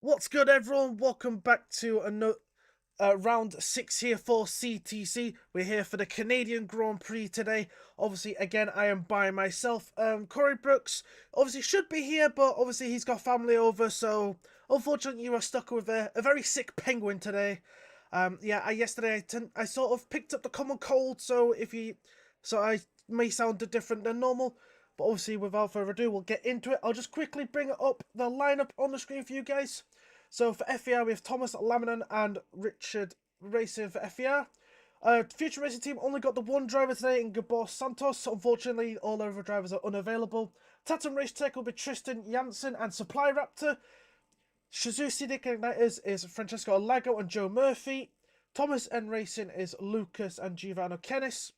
What's good, everyone? Welcome back to another round 6 here for CTC. We're here for the Canadian Grand Prix today. Obviously, again, I am by myself. Corey Brooks obviously should be here, but obviously he's got family over, so unfortunately you are stuck with a very sick penguin today. Yesterday I sort of picked up the common cold, so I may sound different than normal. But obviously, without further ado, we'll get into it. I'll just quickly bring up the lineup on the screen for you guys. So for FER, we have Thomas Laminan and Richard Racing for FER. Future Racing Team only got the one driver today in Gabor Santos. Unfortunately, all other drivers are unavailable. Tatum Race Tech will be Tristan Janssen and Supply Raptor. Suzuki Igniters is Francesco Alago and Joe Murphy. Thomas N Racing is Lucas and Giovanni Kennis.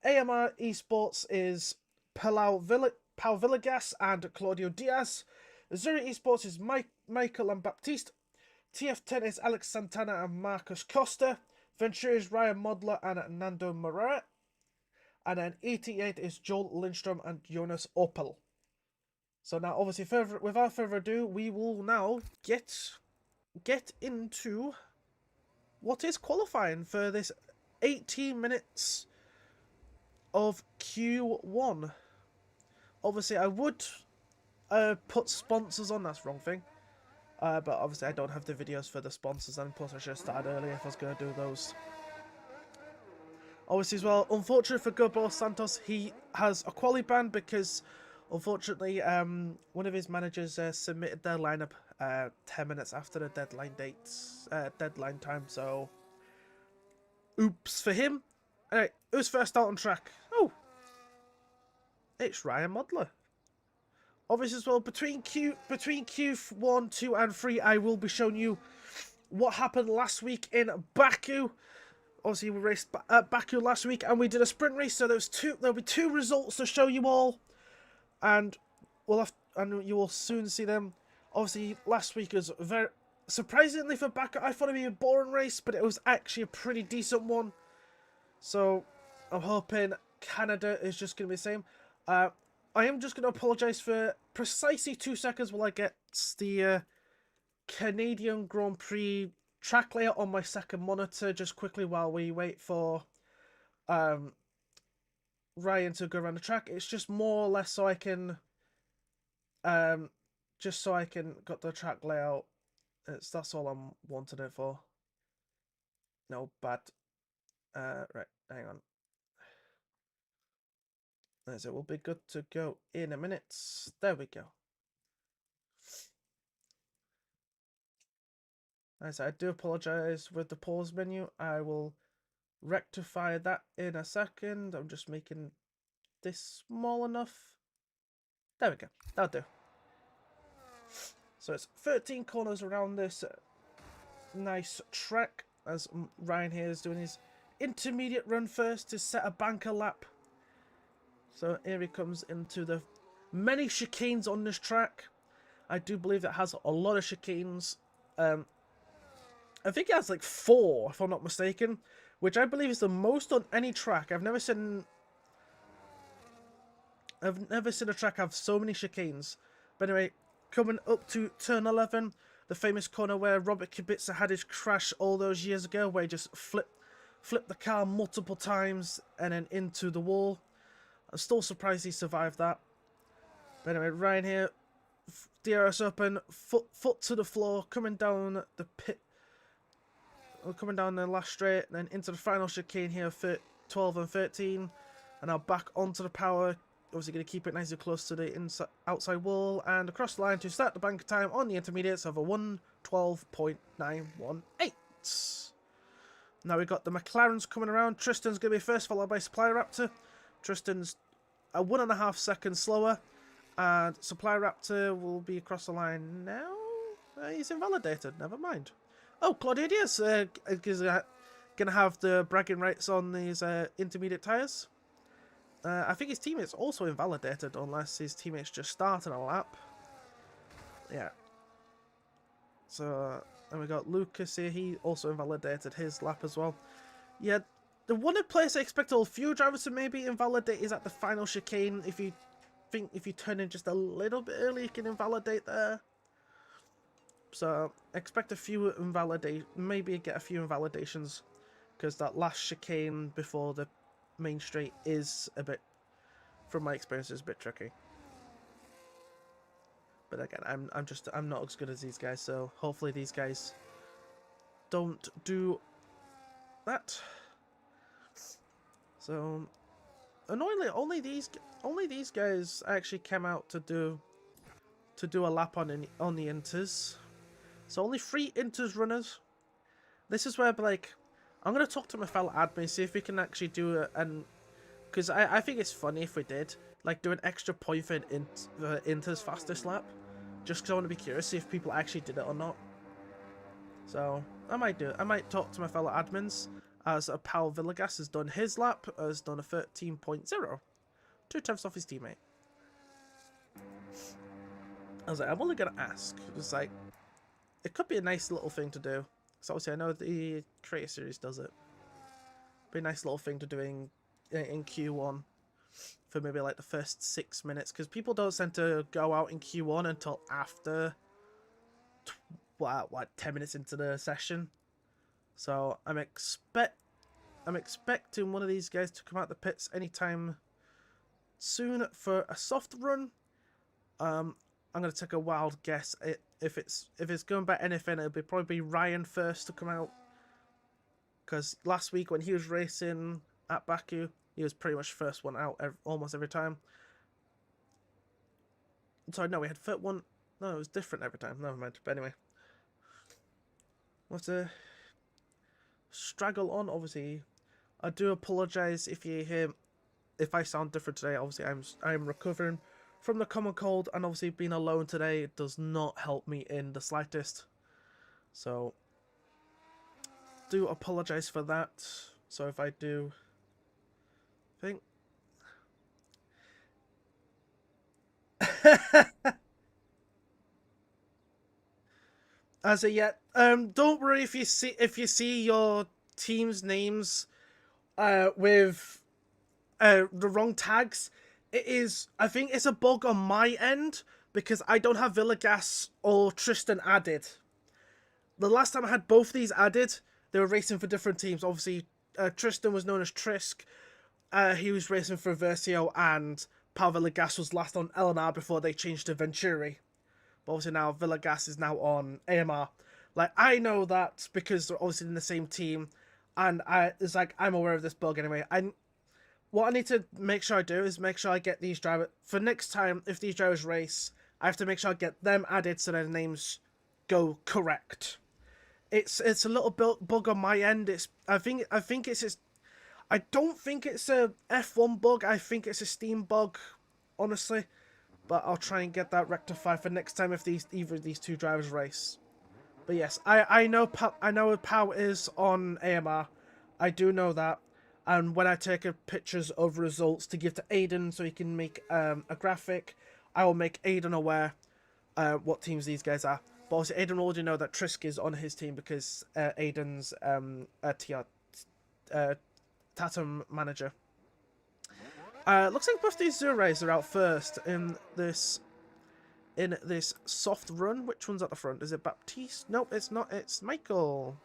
AMR Esports is Pau Villegas and Claudio Diaz. Zuri Esports is Michael and Baptiste. TF10 is Alex Santana and Marcus Costa. Ventura is Ryan Modler and Nando Moret. And then 88 is Joel Lindstrom and Jonas Opel. So now, obviously, without further ado, we will now get into what is qualifying for this 18 minutes of Q1. Obviously, I would put sponsors on. That's the wrong thing. But obviously, I don't have the videos for the sponsors, and plus, I should have started earlier if I was going to do those. Obviously, as well, unfortunately for Gabor Santos, he has a quali ban because, unfortunately, one of his managers submitted their lineup 10 minutes after the deadline time. So, oops for him. Anyway, who's first out on track? Oh, it's Ryan Modler. Obviously, as well, between Q1, 2, and 3, I will be showing you what happened last week in Baku. Obviously, we raced at Baku last week, and we did a sprint race, so there'll be two results to show you all, and you will soon see them. Obviously, last week was very surprisingly for Baku. I thought it'd be a boring race, but it was actually a pretty decent one. So, I'm hoping Canada is just going to be the same. I am just going to apologise for precisely 2 seconds while I get the Canadian Grand Prix track layout on my second monitor, just quickly while we wait for Ryan to go around the track. It's just more or less so I can got the track layout. That's all I'm wanting it for. No bad. Right, hang on. As it will be good to go in a minute. There we go. As I do apologise with the pause menu. I will rectify that in a second. I'm just making this small enough. There we go. That'll do. So it's 13 corners around this nice track, as Ryan here is doing his intermediate run first to set a banker lap. So here he comes into the many chicanes on this track. I do believe it has a lot of chicanes. I think it has like 4, if I'm not mistaken, which I believe is the most on any track. I've never seen a track have so many chicanes. But anyway, coming up to turn 11, the famous corner where Robert Kubica had his crash all those years ago, where he just flipped the car multiple times and then into the wall. I'm still surprised he survived that. But anyway, Ryan here, DRS open, foot to the floor, coming down the pit. Coming down the last straight, and then into the final chicane here for 12 and 13. And now back onto the power. Obviously going to keep it nice and close to the outside wall. And across the line to start the banker time on the intermediates of a 1:12.918. Now we've got the McLarens coming around. Tristan's going to be first, followed by Supply Raptor. Tristan's a 1.5 seconds slower. And Supply Raptor will be across the line now. He's invalidated. Never mind. Oh, Claudio Diaz is going to have the bragging rights on these intermediate tyres. I think his teammate's also invalidated, unless his teammate's just starting a lap. Yeah. So, and we got Lucas here. He also invalidated his lap as well. Yeah, the one place I expect a few drivers to maybe invalidate is at the final chicane. If you turn in just a little bit early, you can invalidate there. So expect a few maybe get a few invalidations, because that last chicane before the main straight is a bit, from my experience, is a bit tricky. But again, I'm not as good as these guys, so hopefully these guys don't do that. So annoyingly, only these guys actually came out to do a lap on the inters. So only 3 inters runners. This is where, like, I'm gonna talk to my fellow admin, see if we can actually do it, and because I think it's funny if we did, like, do an extra point for Inter's fastest lap, just because I want to be curious, see if people actually did it or not. So I might do it. I might talk to my fellow admins, as Pal Villegas has done his lap, has done a 13.0, 2 tenths off his teammate. I was like, I'm only gonna ask. It's like, it could be a nice little thing to do. So obviously I know the Creator Series does it. Be a nice little thing to do in Q1 for maybe like the first 6 minutes, because people don't tend to go out in Q1 until after 10 minutes into the session. So I'm expecting one of these guys to come out the pits anytime soon for a soft run. I'm gonna take a wild guess. If it's going by anything, it'll probably be Ryan first to come out, because last week when he was racing at Baku, he was pretty much first one out almost every time. Sorry, no, we had first one. No, it was different every time. Never mind. But anyway, we'll have to straggle on. Obviously, I do apologise if you hear, if I sound different today. Obviously, I'm recovering from the common cold, and obviously being alone today does not help me in the slightest. So, do apologise for that. So if I do think as of yet, don't worry if you see your team's names with the wrong tags. I think it's a bug on my end, because I don't have Villegas or Tristan added. The last time I had both these added, they were racing for different teams. Obviously, Tristan was known as Trisk. He was racing for Versio, and Pau Villegas was last on LNR before they changed to Venturi. But obviously now Villegas is now on AMR. Like, I know that because they're obviously in the same team, and it's like, I'm aware of this bug anyway. What I need to make sure I do is make sure I get these drivers, for next time, if these drivers race, I have to make sure I get them added so their names go correct. It's a little bug on my end. I don't think it's a F1 bug. I think it's a Steam bug, honestly. But I'll try and get that rectified for next time if either of these 2 drivers race. But yes, I know Pau is on AMR. I do know that. And when I take pictures of results to give to Aiden so he can make a graphic, I will make Aiden aware what teams these guys are. But also, Aiden will already know that Trisk is on his team, because Aiden's Tatum manager. Looks like both these Zurais are out first in this soft run. Which one's at the front? Is it Baptiste? Nope, it's not. It's Michael.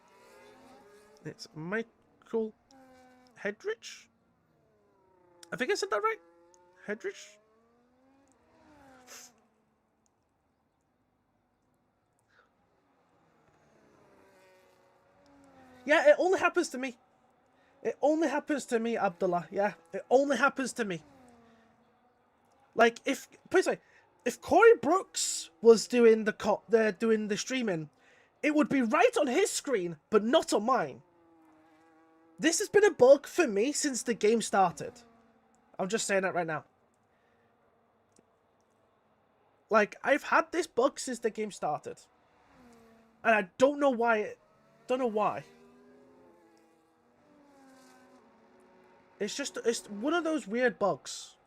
It's Michael Hedrich? I think I said that right. Hedrich? Yeah, it only happens to me. It only happens to me, Abdullah. Yeah, it only happens to me. Like, please say, if Corey Brooks was doing the streaming, it would be right on his screen, but not on mine. This has been a bug for me since the game started. I'm just saying that right now. Like, I've had this bug since the game started, and I don't know why. Don't know why. It's one of those weird bugs.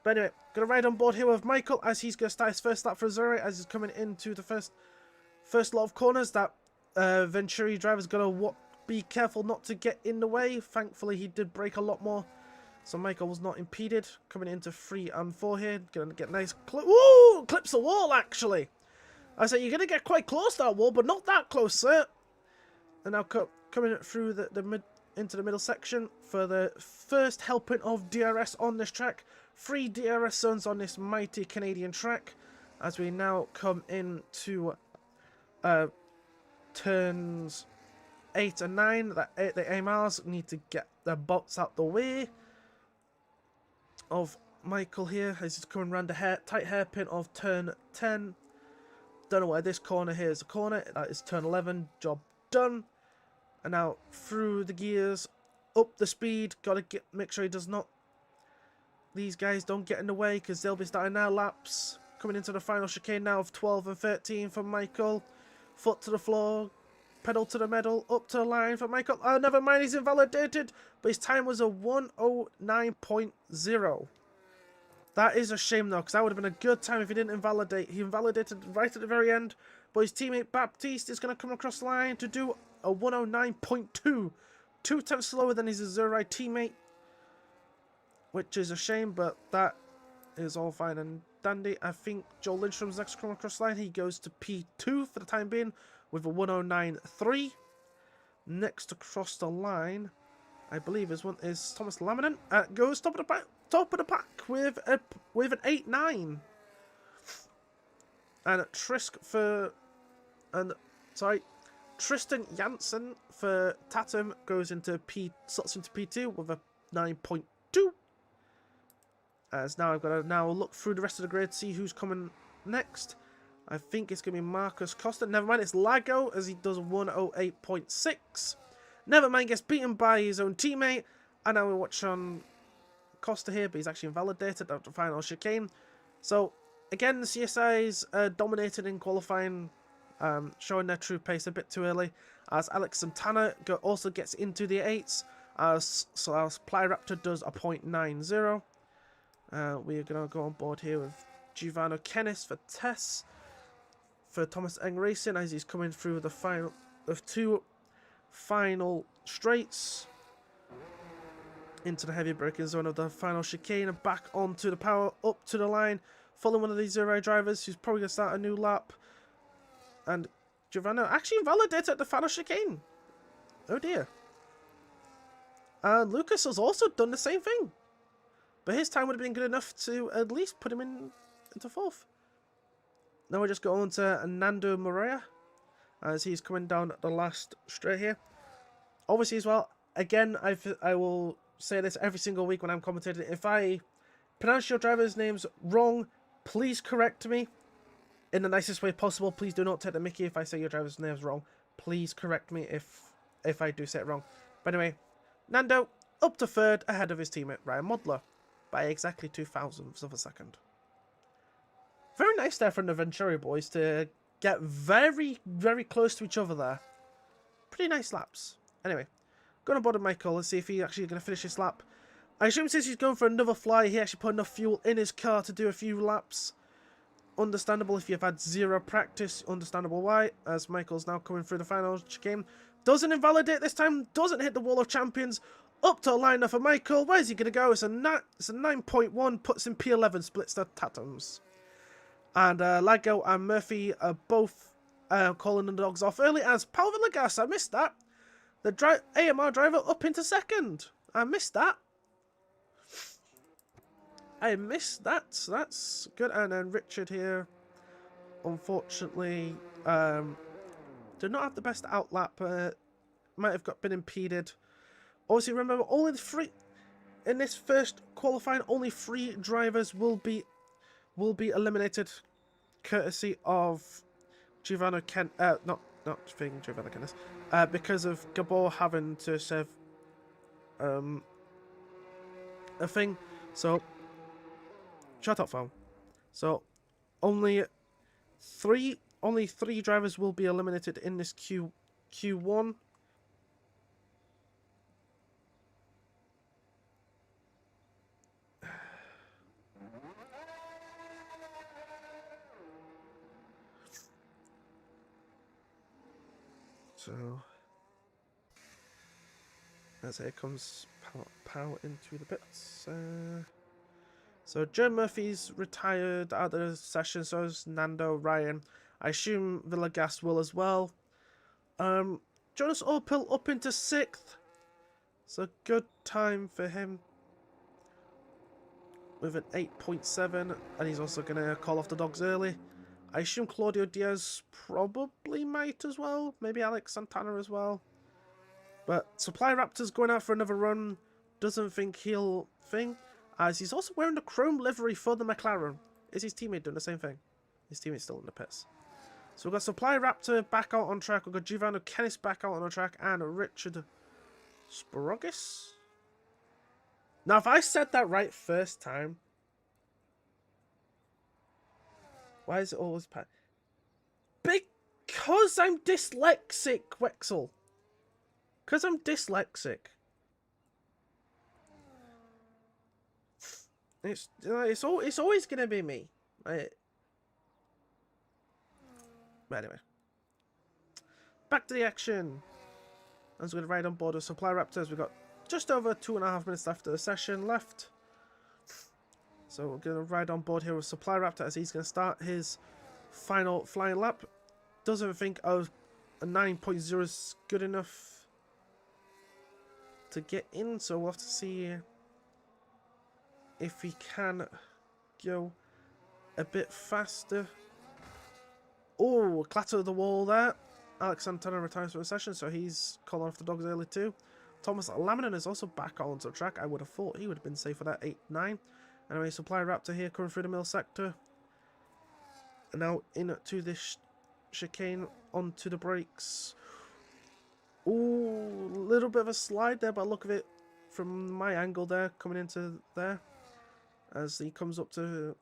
But anyway, gonna ride on board here with Michael as he's gonna start his first lap for Zuri as he's coming into the first lot of corners. That Venturi driver's gonna be careful not to get in the way. Thankfully, he did brake a lot more, so Michael was not impeded. Coming into 3 and 4 here, gonna get nice clips the wall actually. I said, you're going to get quite close to that wall, but not that close, sir. And now coming through into the middle section for the first helping of DRS on this track. 3 DRS zones on this mighty Canadian track. As we now come into turns 8 and 9. The AMRs need to get their bots out the way of Michael here as he's coming around the tight hairpin of turn 10. Don't know where this corner here is a corner. That is turn 11. Job done. And now through the gears, up the speed. Gotta make sure he does not. These guys don't get in the way because they'll be starting their laps. Coming into the final chicane now of 12 and 13 for Michael. Foot to the floor. Pedal to the metal. Up to the line for Michael. Oh, never mind. He's invalidated. But his time was a 1:09.0. That is a shame though, because that would have been a good time if he didn't invalidate. He invalidated right at the very end. But his teammate Baptiste is going to come across the line to do a 1:09.2. 2 tenths slower than his Azurai teammate. Which is a shame, but that is all fine and dandy. I think Joel Lindstrom's next to come across the line. He goes to P2 for the time being with a 1:09.3. Next across the line, I believe is Thomas Laminen. Goes top of the pack with an 8.9. And Tristan Janssen for Tatum slots into P2 with a 9.2. As now I've got to look through the rest of the grid, see who's coming next. I think it's going to be Marcus Costa. Never mind, it's Lago as he does 1:08.6. Never mind, gets beaten by his own teammate. And now we watch on Costa here, but he's actually invalidated after the final chicane. So, again, the CSIs dominated in qualifying, showing their true pace a bit too early. As Alex Santana also gets into the 8s. As Plyraptor does a 0.90. We are going to go on board here with Giovanni Kennis for Tess. For Thomas Eng Racing as he's coming through the final of 2 final straights into the heavy braking zone of the final chicane and back onto the power up to the line, following one of these Zero drivers who's probably going to start a new lap. And Giovanni actually invalidated at the final chicane. Oh dear. And Lucas has also done the same thing. But his time would have been good enough to at least put him into 4th. Now we just go on to Nando Morea as he's coming down the last straight here. Obviously as well, again, I will say this every single week when I'm commentating. If I pronounce your driver's names wrong, please correct me in the nicest way possible. Please do not take the mickey if I say your driver's name's wrong. Please correct me if I do say it wrong. But anyway, Nando up to 3rd ahead of his teammate Ryan Modler by exactly 0.02 of a second. Very nice there from the Venturi boys to get very, very close to each other there. Pretty nice laps. Anyway, going on board with Michael. Let's see if he's actually going to finish this lap. I assume since he's going for another fly, he actually put enough fuel in his car to do a few laps. Understandable if you've had 0 practice. Understandable why. As Michael's now coming through the final chicane. Doesn't invalidate this time. Doesn't hit the wall of champions. Up to a line for Michael. Where's he going to go? It's a 9.1. Puts in P11. Splits the Tatums. And Lago and Murphy are both calling the dogs off early as Paul Villegas. I missed that. The AMR driver up into 2nd. I missed that. So that's good. And then Richard here, unfortunately, did not have the best outlap. Might have been impeded. Obviously, remember, only 3 in this first qualifying. Only 3 drivers will be eliminated, courtesy of Giovanni not Giovanni Kennis, because of Gabor having to serve a thing. So shut up, phone. So only 3 drivers will be eliminated in this Q1. So, as here comes power into the bits. So Joe Murphy's retired out of the session, so is Nando, Ryan, I assume Villegas will as well. Jonas Opel up into 6th. It's a good time for him with an 8.7, and he's also going to call off the dogs early. I assume Claudio Diaz probably might as well. Maybe Alex Santana as well. But Supply Raptor's going out for another run. Doesn't think he'll thing. As he's also wearing the chrome livery for the McLaren. Is his teammate doing the same thing? His teammate's still in the pits. So we've got Supply Raptor back out on track. We've got Giovanni Kennis back out on the track. And Richard Sporogis. Now, if I said that right first time, why is it always because I'm dyslexic, Wexel. Because I'm dyslexic. It's always gonna be me. But anyway, back to the action. As we're gonna ride on board with Supply Raptors, we've got just over 2.5 minutes left of the session left. So we're going to ride on board here with Supply Raptor as he's going to start his final flying lap. Doesn't think a 9.0 is good enough to get in, so we'll have to see if he can go a bit faster. Oh, clatter of the wall there. Alex Santana retires from the session, so he's calling off the dogs early too. Thomas Laminen is also back onto the track. I would have thought he would have been safe for that 8-9. Anyway, Supply Raptor here coming through the middle sector. And now into this chicane onto the brakes. Ooh, a little bit of a slide there, but look at it from my angle there, coming into there. As he comes up to,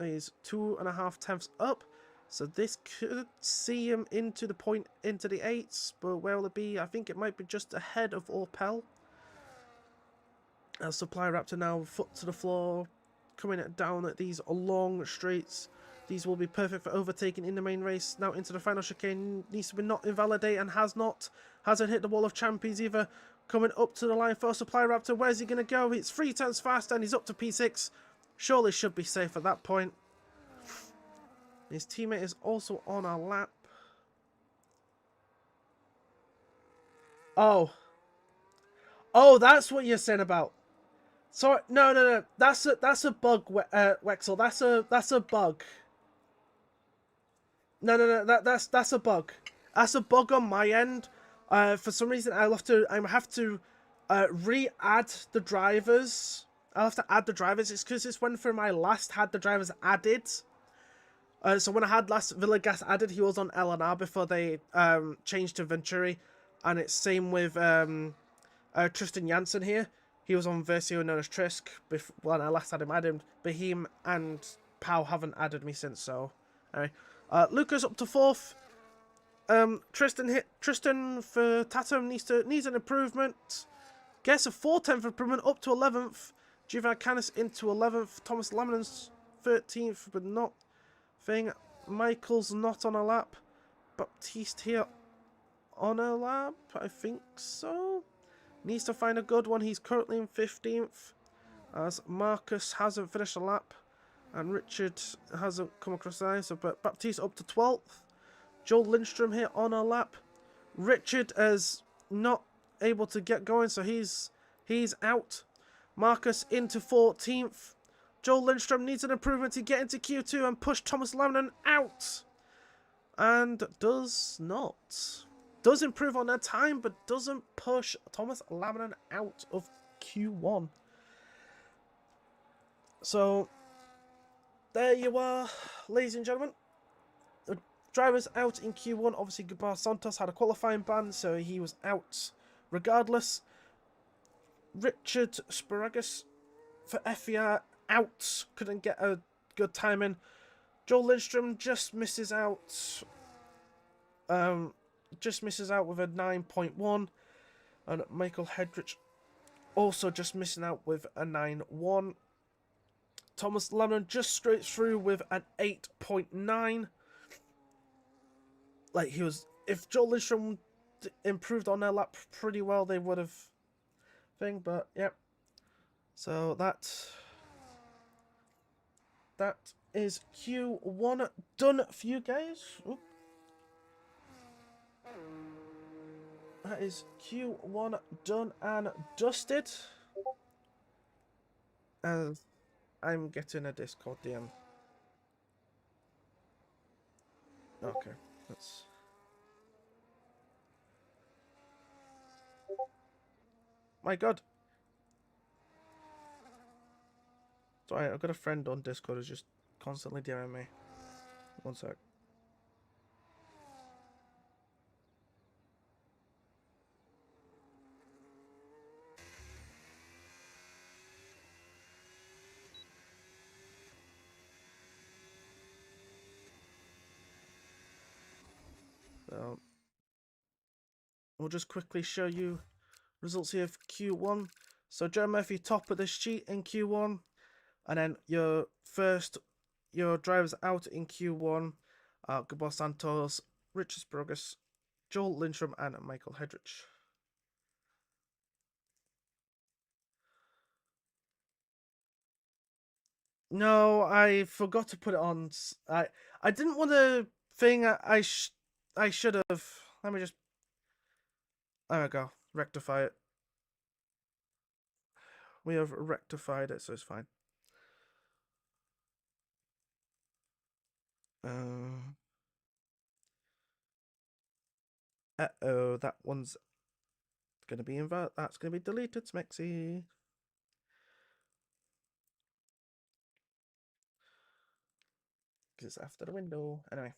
he's 2.5 tenths up. So this could see him into the point, into the 8s, but where will it be? I think it might be just ahead of Opel. Supply Raptor now, foot to the floor, coming down at these long straights. These will be perfect for overtaking in the main race. Now into the final chicane, needs to be not invalidate and hasn't hit the wall of champions either. Coming up to the line for Supply Raptor, where's he going to go? It's 3 turns fast and he's up to P6. Surely should be safe at that point. His teammate is also on our lap. Oh, that's what you're saying about. Sorry, no. That's a bug, Wexel. That's a bug. No. That's a bug. That's a bug on my end. For some reason, I have to re-add the drivers. I'll have to add the drivers. It's because it's when for my last had the drivers added. So when I had last Villegas added, he was on LNR before they changed to Venturi. And it's same with Tristan Janssen here. He was on Versio known as Trisk when I last had him added. Beheem and Pau haven't added me since, so... Anyway. Lucas up to 4th. Tristan for Tatum needs an improvement. Gets a 4/10 improvement up to 11th. Giovanni Canis into 11th. Thomas Laminen's 13th, but not... thing. Michael's not on a lap. Baptiste here on a lap, I think so. Needs to find a good one. He's currently in 15th, as Marcus hasn't finished a lap and Richard hasn't come across the line. So, but Baptiste up to 12th. Joel Lindstrom here on a lap. Richard is not able to get going, so he's out. Marcus into 14th. Joel Lindstrom needs an improvement to get into Q2 and push Thomas Laminen out. And does not. Does improve on their time, but doesn't push Thomas Laminen out of Q1. So, there you are, ladies and gentlemen. The drivers out in Q1. Obviously, Gabar Santos had a qualifying ban, so he was out regardless. Richard Sparagus for FER out. Couldn't get a good time in. Joel Lindstrom just misses out. Just misses out with a 9.1. And Michael Hedrich also just missing out with a 9.1. Thomas Laminen just straight through with an 8.9. Like, he was... If Joel Lindstrom improved on their lap pretty well, they would have... thing, but, yep. So, that is Q1 done for you guys. Oop. That is Q1 done and dusted. And I'm getting a Discord DM. Okay, that's... My God. Sorry, I've got a friend on Discord who's just constantly DMing me. One sec. So, we'll just quickly show you results here for Q1. So, Joe Murphy top of the sheet in Q1. And then your drivers out in Q1 are Gabor Santos, Richard Sprogus, Joel Lindstrom, and Michael Hedrich. No, I forgot to put it on. I didn't want to thing. I should have. Let me just. There we go. Rectify it. We have rectified it, so it's fine. Uh-oh, that one's gonna be invalid. That's gonna be deleted, Smexy. Because it's after the window. Anyway.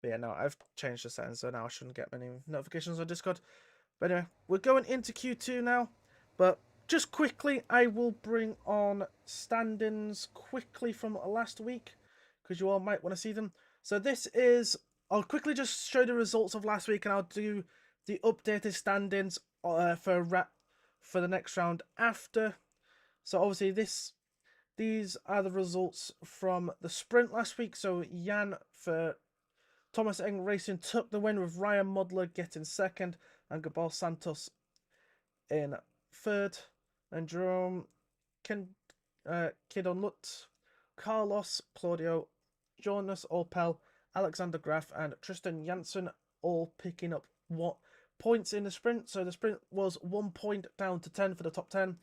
But yeah, no, I've changed the settings, so now I shouldn't get many notifications on Discord. But anyway, we're going into Q2 now. But just quickly, I will bring on stand-ins quickly from last week, because you all might want to see them. So this is... I'll quickly just show the results of last week, and I'll do the updated stand-ins for the next round after. So obviously these are the results from the sprint last week. So Jan for Thomas Eng Racing took the win, with Ryan Modler getting second and Gabor Santos in third. And Jerome Kid on Lut, Carlos, Claudio, Jonas Opel, Alexander Graf, and Tristan Janssen all picking up points in the sprint. So the sprint was 1 point down to 10 for the top 10.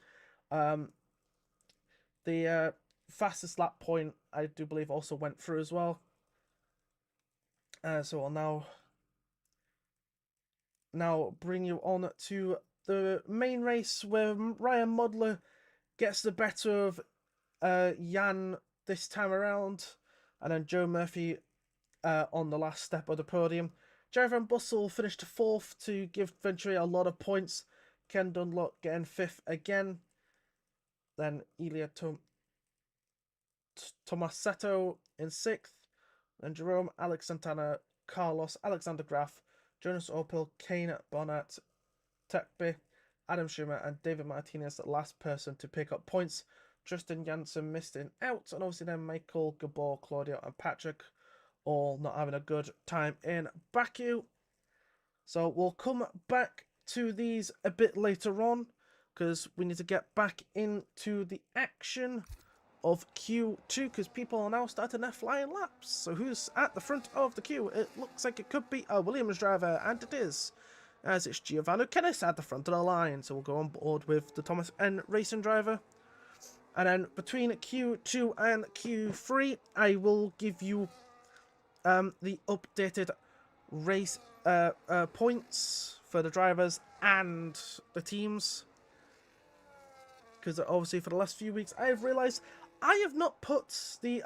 The fastest lap point, I do believe, also went through as well. So I'll now bring you on to the main race, where Ryan Modler gets the better of Jan this time around, and then Joe Murphy on the last step of the podium. Jerry Van Bussel finished 4th to give Venturi a lot of points. Ken Dunlop getting 5th again. Then Ilya Tomasetto in 6th. Then Jerome, Alex Santana, Carlos, Alexander Graf, Jonas Opel, Kane Bonat, Tekbe, Adam Schumer, and David Martinez, the last person to pick up points. Tristan Janssen missing out, and obviously then Michael, Gabor, Claudio, and Patrick all not having a good time in Baku. So we'll come back to these a bit later on, because we need to get back into the action of Q2, because people are now starting their flying laps. So who's at the front of the queue? It looks like it could be a Williams driver, and it is, as it's Giovanni Kennis at the front of the line. So we'll go on board with the Thomas N Racing driver. And then between Q2 and Q3, I will give you the updated race points for the drivers and the teams. Because obviously for the last few weeks, I have realised I have not put the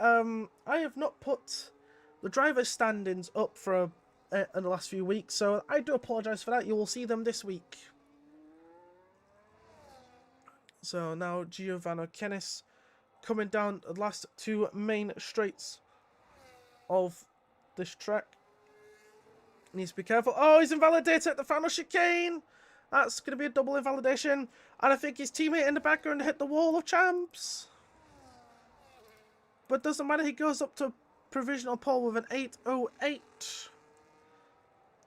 drivers' stand-ins up for in the last few weeks, so I do apologise for that. You will see them this week. So now Giovanni Kennis coming down the last 2 main straights of this track. Needs to be careful. Oh, he's invalidated at the final chicane. That's going to be a double invalidation. And I think his teammate in the background hit the wall of champs. But doesn't matter, he goes up to provisional pole with an 8:08.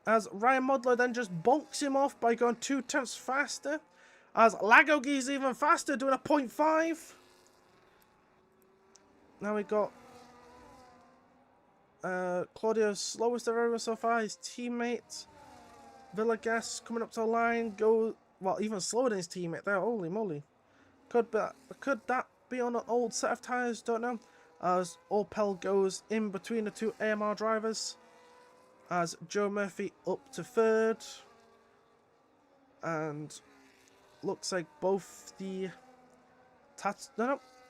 As Ryan Modler then just bonks him off by going 2 tenths faster. As Lagogi's even faster, doing a 0.5. Now we got Claudio's slowest of everyone so far. His teammate Villegas coming up to the line. Go well, even slower than his teammate there. Holy moly! Could that be on an old set of tyres? Don't know. As Opel goes in between the two AMR drivers. As Joe Murphy up to third. And looks like both the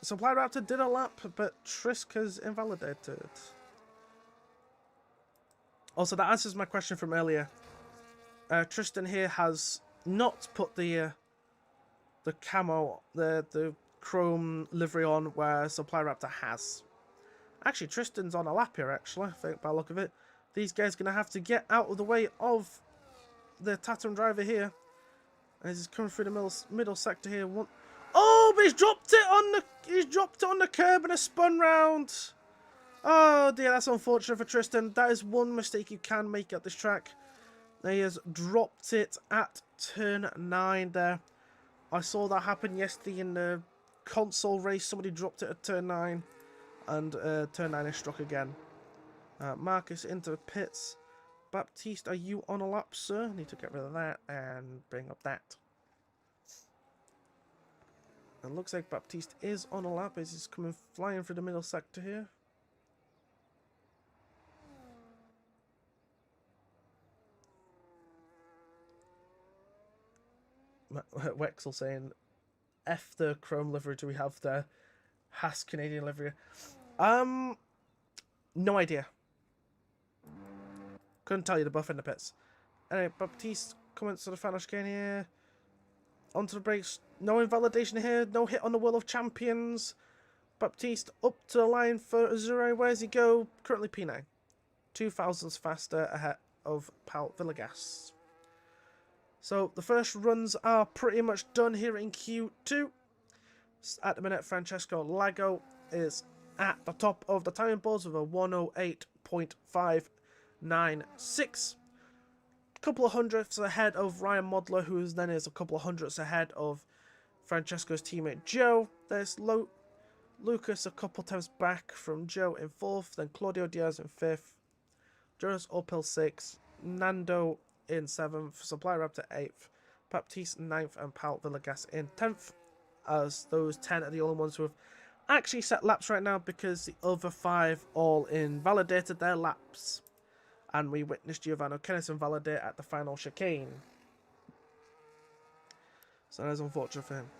Supply Raptor did a lap, but Trisk has invalidated. Also, that answers my question from earlier. Tristan here has not put the camo, the chrome livery on where Supply Raptor has. Actually, Tristan's on a lap here, actually, I think, by the look of it. These guys are going to have to get out of the way of the Tatum driver here. As he's coming through the middle sector here. Oh, but he's dropped it on the curb and a spun round. Oh dear, that's unfortunate for Tristan. That is one mistake you can make at this track. He has dropped it at turn 9 there. I saw that happen yesterday in the console race. Somebody dropped it at turn 9. And turn 9 is struck again. Marcus into the pits. Baptiste, are you on a lap, sir? Need to get rid of that and bring up that. It looks like Baptiste is on a lap as he's coming flying through the middle sector here. Wexel saying, F the chrome livery do we have there? Haas Canadian livery. No idea. Couldn't tell you the buff in the pits. Anyway, Baptiste coming to the final chicane here. Onto the brakes. No invalidation here. No hit on the Wheel of Champions. Baptiste up to the line for Azure. Where's he go? Currently P9. 2 thousandths faster ahead of Pal Villegas. So the first runs are pretty much done here in Q2. At the minute, Francesco Lago is at the top of the timing boards with a 108.596. A couple of hundredths ahead of Ryan Modler, who then is a couple of hundredths ahead of Francesco's teammate Joe. There's Lucas a couple times back from Joe in 4th, then Claudio Diaz in 5th, Jonas Opel 6th, Nando in 7th, Supply Raptor 8th, Baptiste 9th, and Pal Villegas in 10th, as those 10 are the only ones who have actually set laps right now because the other 5 all invalidated their laps. And we witnessed Giovanni Kennison invalidate at the final chicane. So that is unfortunate for him.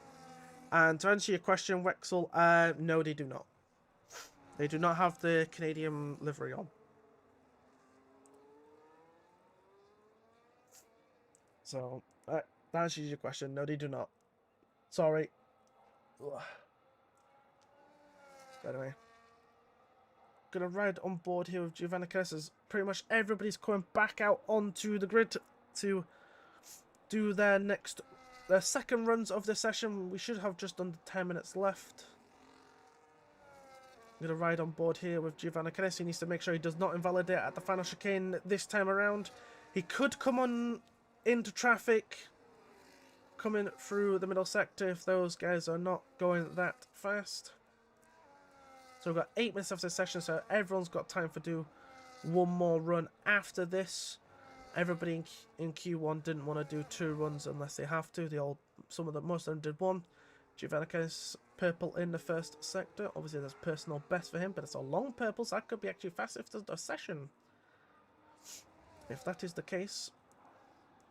And to answer your question, Wexel, no, they do not. They do not have the Canadian livery on. So, that answers your question. No, they do not. Sorry. Ugh. Anyway. Gonna ride on board here with Giovanni Kessler. Pretty much everybody's coming back out onto the grid to do their second runs of the session. We should have just under 10 minutes left. I'm gonna ride on board here with Giovanni Kessler. He needs to make sure he does not invalidate at the final chicane this time around. He could come on into traffic coming through the middle sector if those guys are not going that fast. So we've got 8 minutes after the session, so everyone's got time to do one more run after this. Everybody in Q1 didn't want to do 2 runs unless they have to. Most of them did 1. Giovanni's purple in the first sector. Obviously, there's personal best for him, but it's a long purple, so that could be actually fast if there's a session. If that is the case.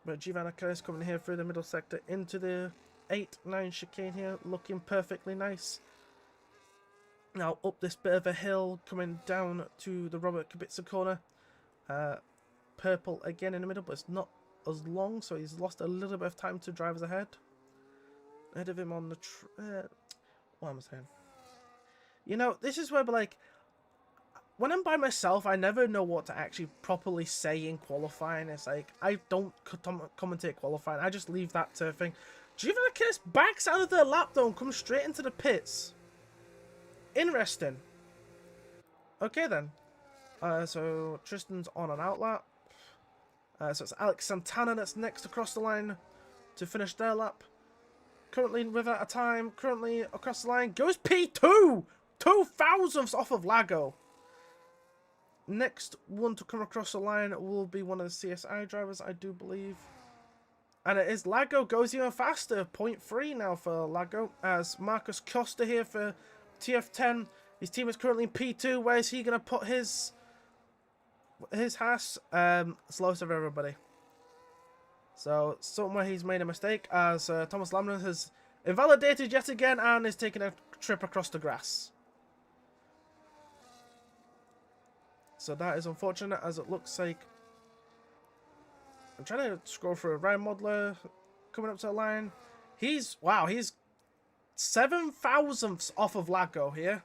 But Giovanni is coming here through the middle sector into the 8-9 chicane here, looking perfectly nice. Now up this bit of a hill, coming down to the Robert Kubica corner. Purple again in the middle, but it's not as long, so he's lost a little bit of time to drivers ahead. Ahead of him on the... what am I saying? You know, this is where, like, when I'm by myself, I never know what to actually properly say in qualifying. It's like, I don't commentate qualifying. I just leave that to a thing. Giovanni backs out of their lap, though, and comes straight into the pits. Interesting. Okay, then. So, Tristan's on an outlap. So, it's Alex Santana that's next across the line to finish their lap. Currently without a time. Currently across the line. Goes P2! 2 thousandths off of Lago. next one to come across the line will be one of the CSI drivers, I do believe. And it is Lago, goes even faster. 0.3 now for Lago. As Marcus Costa here for TF10. His team is currently in P2. Where is he going to put his Haas? Slowest of everybody. So, somewhere he's made a mistake, as Thomas Lamnon has invalidated yet again and is taking a trip across the grass. So that is unfortunate, as it looks like... I'm trying to scroll through. Ryan Modler coming up to the line. Wow, he's 7 thousandths off of Lago here.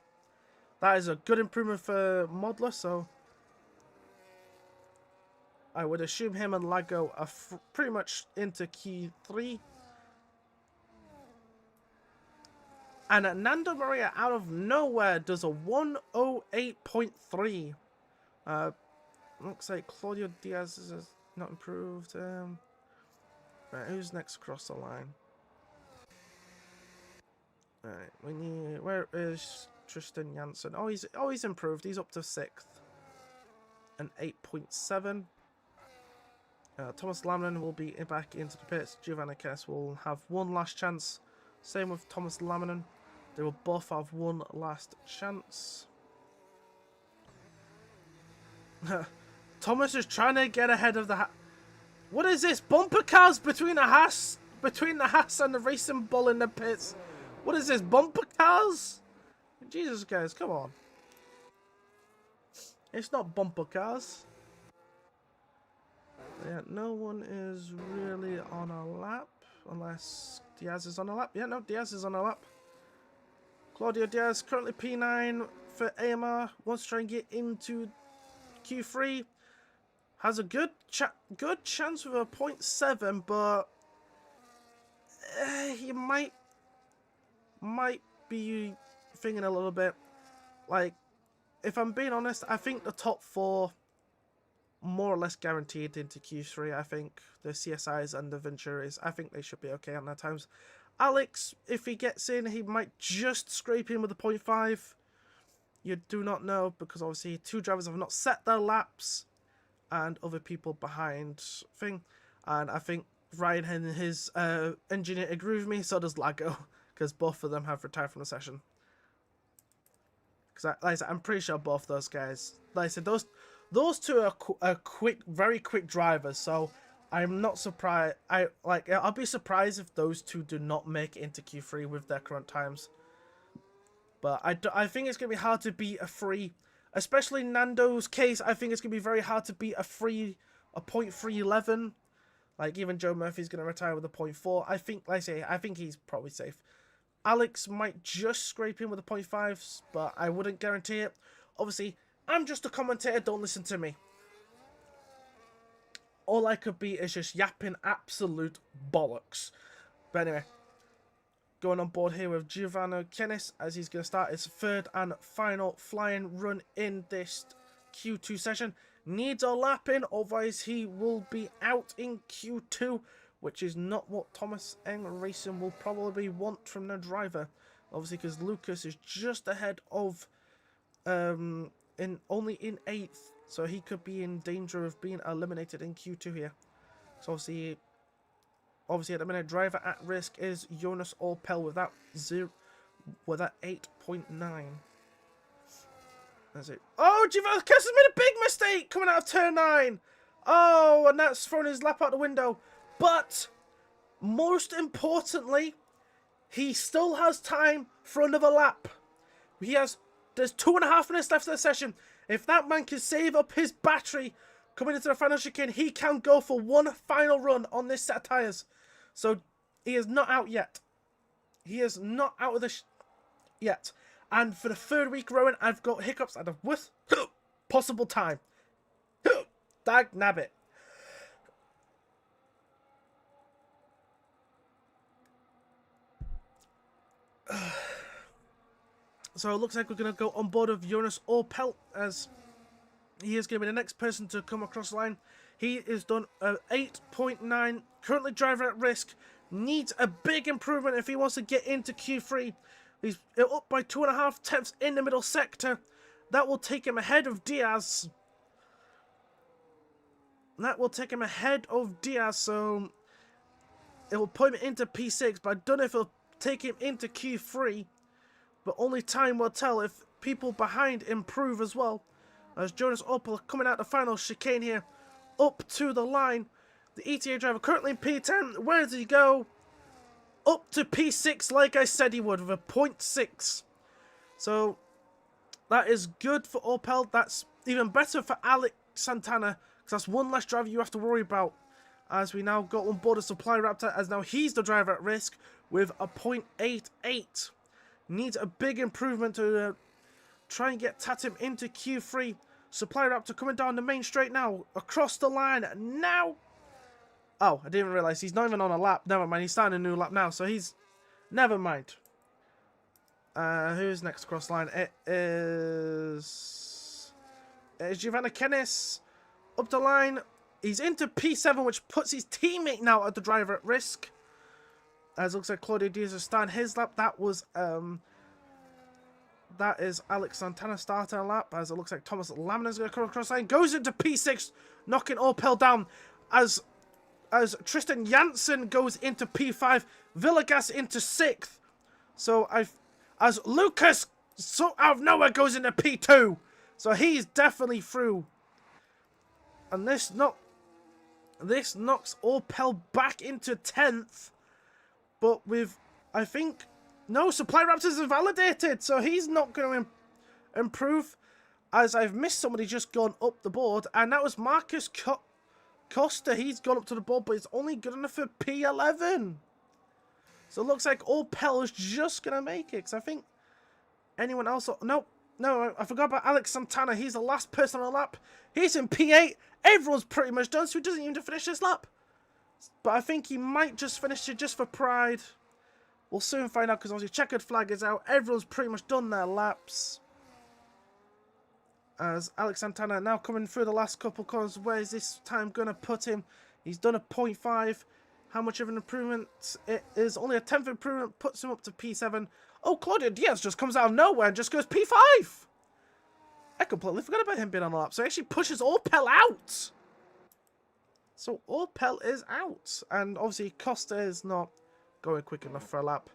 That is a good improvement for Modler, so... I would assume him and Lago are pretty much into Q3. And Nando Maria, out of nowhere, does a 108.3. Looks like Claudio Diaz is not improved. Right, who's next across the line? Alright, where is Tristan Janssen? Oh, he's improved. He's up to 6th. And 8.7. Thomas Lamnon will be back into the pits. Giovanni Kess will have one last chance. Same with Thomas Lamnon. They will both have one last chance. Thomas is trying to get ahead of the What is this? Bumper cars between the Haas and the Racing Bull in the pits. What is this? Bumper cars? Jesus, guys, come on. It's not bumper cars. Yeah, no one is really on a lap, unless Diaz is on a lap. Yeah, no, Diaz is on a lap. Claudio Diaz, currently P9 for AMR, wants to try and get into Q3. Has a good chance with a 0.7, but he might be thinking a little bit. Like, if I'm being honest, I think the top 4... more or less guaranteed into Q3. I think the CSIs and the Venturis, I think they should be okay on their times. Alex, if he gets in, he might just scrape in with a 0.5. You do not know, because obviously 2 drivers have not set their laps, and other people behind thing. And I think Ryan and his engineer agree with me, so does Lago, because both of them have retired from the session. Because like I said, I'm pretty sure both those guys, like I said, those two are quick, very quick drivers, so I'm not surprised. I'll be surprised if those two do not make it into Q3 with their current times. But I think it's going to be hard to beat a 3, especially in Nando's case. I think it's going to be very hard to beat a 0.311. Like, even Joe Murphy's going to retire with a 0.4. I think, like I say, I think he's probably safe. Alex might just scrape in with a 0.5, but I wouldn't guarantee it. Obviously, I'm just a commentator, don't listen to me. All I could be is just yapping absolute bollocks. But anyway, going on board here with Giovanni Kennis, as he's going to start his 3rd and final flying run in this Q2 session. Needs a lap in, otherwise he will be out in Q2, which is not what Thomas Eng Racing will probably want from the driver. Obviously, because Lucas is just ahead of... only in 8th, so he could be in danger of being eliminated in Q2 here. So obviously at the minute, driver at risk is Jonas Orpel with that 8.9. That's it. Oh, Giovanni Kess has made a big mistake coming out of turn 9. Oh, and that's thrown his lap out the window. But most importantly, he still has time for another lap. There's 2.5 minutes left of the session. If that man can save up his battery coming into the final chicane, he can go for one final run on this set of tyres. So he is not out yet. He is not out of the yet. And for the 3rd week rowing, I've got hiccups at the worst possible time. Dag nabbit. So it looks like we're going to go on board of Jonas Orpel, as he is going to be the next person to come across the line. He is done 8.9, currently driver at risk, needs a big improvement if he wants to get into Q3. He's up by 2.5 tenths in the middle sector. That will take him ahead of Diaz. that will take him ahead of Diaz, so it will put him into P6, but I don't know if it'll take him into Q3, but only time will tell if people behind improve as well. As Jonas Opel coming out the final chicane here, up to the line. The ETA driver currently in P10. Where does he go? Up to P6 like I said he would with a 0.6. So that is good for Opel. That's even better for Alex Santana, because that's one less driver you have to worry about. As we now got on board a Supply Raptor, as now he's the driver at risk with a 0.88. Needs a big improvement to try and get Tatum into Q3. Supply Raptor coming down the main straight now. Across the line now. Oh, I didn't realise he's not even on a lap. Never mind, he's starting a new lap now. So he's... Never mind. Who's next across line? It is Giovanna Kennis. Up the line. He's into P7, which puts his teammate now at the driver at risk. As it looks like Claudio Diaz is starting his lap. That is Alex Santana starting a lap. As it looks like Thomas Lamina is going to come across the line. Goes into P6, knocking Opel down. As Tristan Janssen goes into P5. Villegas into 6th. So as Lucas out of nowhere goes into P2. So he's definitely through. And this knocks Opel back into 10th. But with, I think, no, Supply Raptors is validated. So he's not going to improve. As I've missed somebody just gone up the board. And that was Marcus Costa. He's gone up to the board, but it's only good enough for P11. So it looks like Opel is just going to make it. Because I think anyone else... No, I forgot about Alex Santana. He's the last person on the lap. He's in P8. Everyone's pretty much done, so he doesn't even finish this lap. But I think he might just finish it just for pride. We'll soon find out, because obviously checkered flag is out. Everyone's pretty much done their laps. As Alex Santana now coming through the last couple corners. Where is this time going to put him? He's done a 0.5. How much of an improvement? It is only a 10th improvement. Puts him up to P7. Oh, Claudio Diaz just comes out of nowhere and just goes P5. I completely forgot about him being on the lap. So he actually pushes Opel out. So Opel is out. And obviously Costa is not going quick enough for a lap.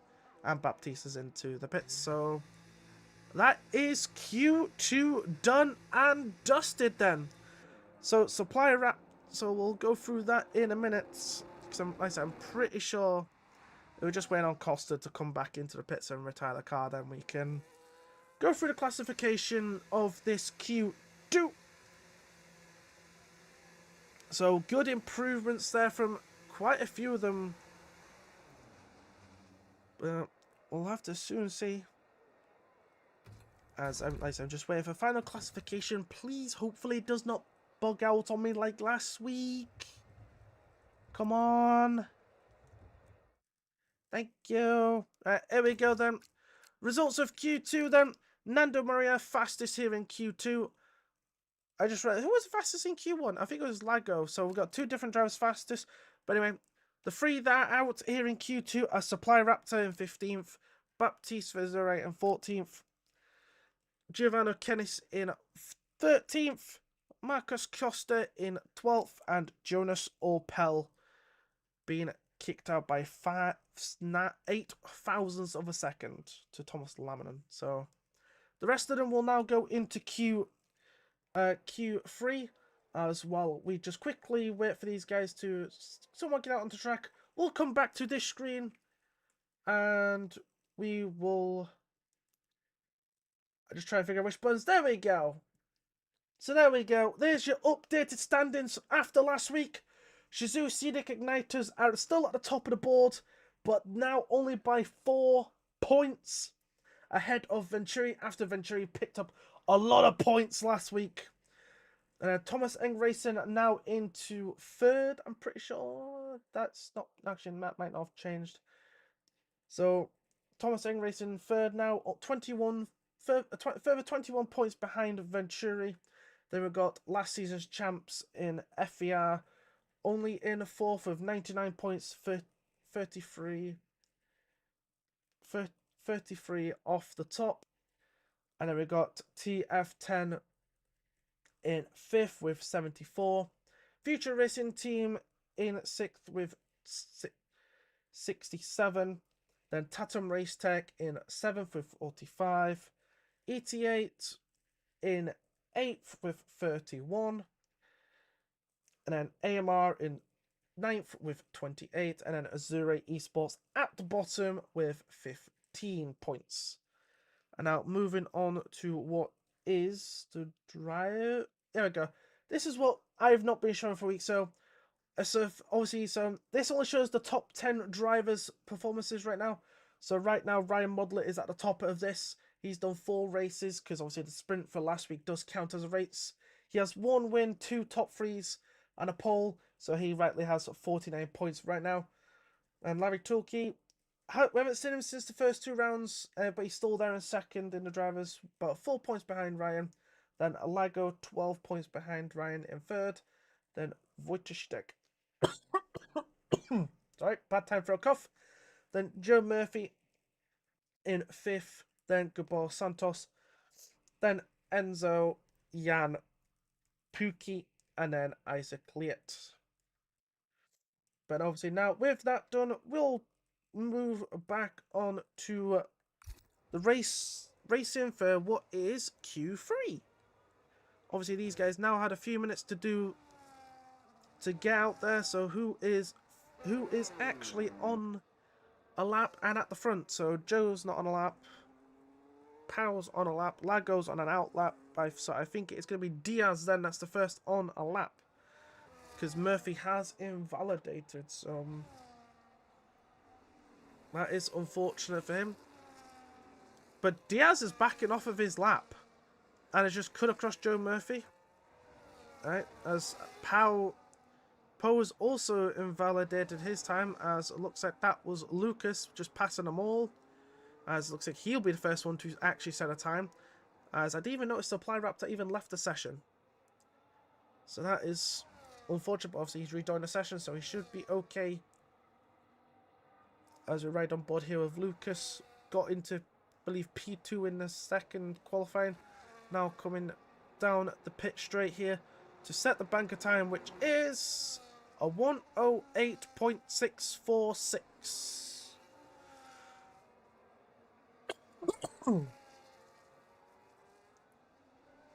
And Baptista's into the pits. So that is Q2 done and dusted then. So Supply Wrap. So we'll go through that in a minute. Because I'm pretty sure we're just waiting on Costa to come back into the pits and retire the car. Then we can go through the classification of this Q2. So good improvements there from quite a few of them. We'll have to soon see. As I'm just waiting for final classification. Please, hopefully it does not bug out on me like last week. Come on. Thank you. Here we go then. Results of Q2 then. Nando Maria fastest here in Q2. I just read, who was fastest in Q1? I think it was Lago. So we've got two different drivers fastest. But anyway, the three that are out here in Q2 are Supply Raptor in 15th, Baptiste Vizore in 14th, Giovanni Kennis in 13th, Marcus Costa in 12th, and Jonas Opel being kicked out by 8 thousandths of a second to Thomas Lamina. So the rest of them will now go into Q3 as well. We just quickly wait for these guys to somewhat get out onto track. We'll come back to this screen and we will... I just try to figure out which buttons. There we go. So there we go. There's your updated standings after last week. Shizou Scenic Igniters are still at the top of the board, but now only by 4 points ahead of Venturi, after Venturi picked up a lot of points last week. Thomas Eng Racing now into 3rd. I'm pretty sure that's not... Actually, that might not have changed. So, Thomas Eng Racing 3rd now, 21... further 21 points behind Venturi. Then we've got last season's champs in FVR, only in 4th with 99 points, 33 off the top. And then we got TF10 in 5th with 74. Future Racing Team in 6th with 67. Then Tatum Race Tech in 7th with 45. ET8 in 8th with 31. And then AMR in 9th with 28. And then Azure Esports at the bottom with 15 points. And now moving on to what is the drive. There we go. This is what I've not been showing for weeks. So obviously, this only shows the top 10 drivers' performances right now. So right now, Ryan Modler is at the top of this. He's done 4 races because obviously the sprint for last week does count as a race. He has 1 win, 2 top 3s, and a pole. So he rightly has 49 points right now. And Larry Tulkey, we haven't seen him since the first 2 rounds, but he's still there in second in the drivers, about 4 points behind Ryan. Then Alago, 12 points behind Ryan in third. Then Wojciech. Sorry, bad time for a cough. Then Joe Murphy in 5th. Then Gabor Santos. Then Enzo, Jan Pookie, and then Isaac Liet. But obviously now with that done, we'll move back on to the racing for what is Q3. Obviously these guys now had a few minutes to get out there. So who is actually on a lap and at the front? So Joe's not on a lap, Powell's on a lap, Lago's on an out lap. So I think it's going to be Diaz then that's the first on a lap, because Murphy has invalidated. So that is unfortunate for him. But Diaz is backing off of his lap and has just cut across Joe Murphy. Right, as Poe has also invalidated his time, as it looks like that was Lucas just passing them all. As it looks like he'll be the first one to actually set a time. As I didn't even notice the Apply Raptor even left the session. So that is unfortunate, but obviously he's rejoined the session, so he should be okay. As we ride on board here with Lucas. Got into, I believe, P2 in the second qualifying. Now coming down the pit straight here to set the banker time, which is a 1:08.646.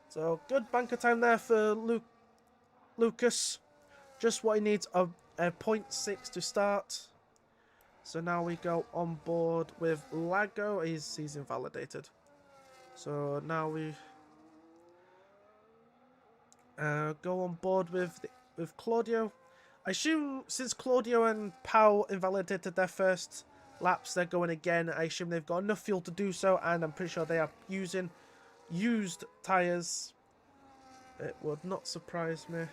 So good banker time there for Lucas. Just what he needs, a 0.6 to start. So now we go on board with Lago. He's invalidated. So now we go on board with Claudio. I assume since Claudio and Pau invalidated their first laps, they're going again. I assume they've got enough fuel to do so, and I'm pretty sure they are using used tyres. It would not surprise me.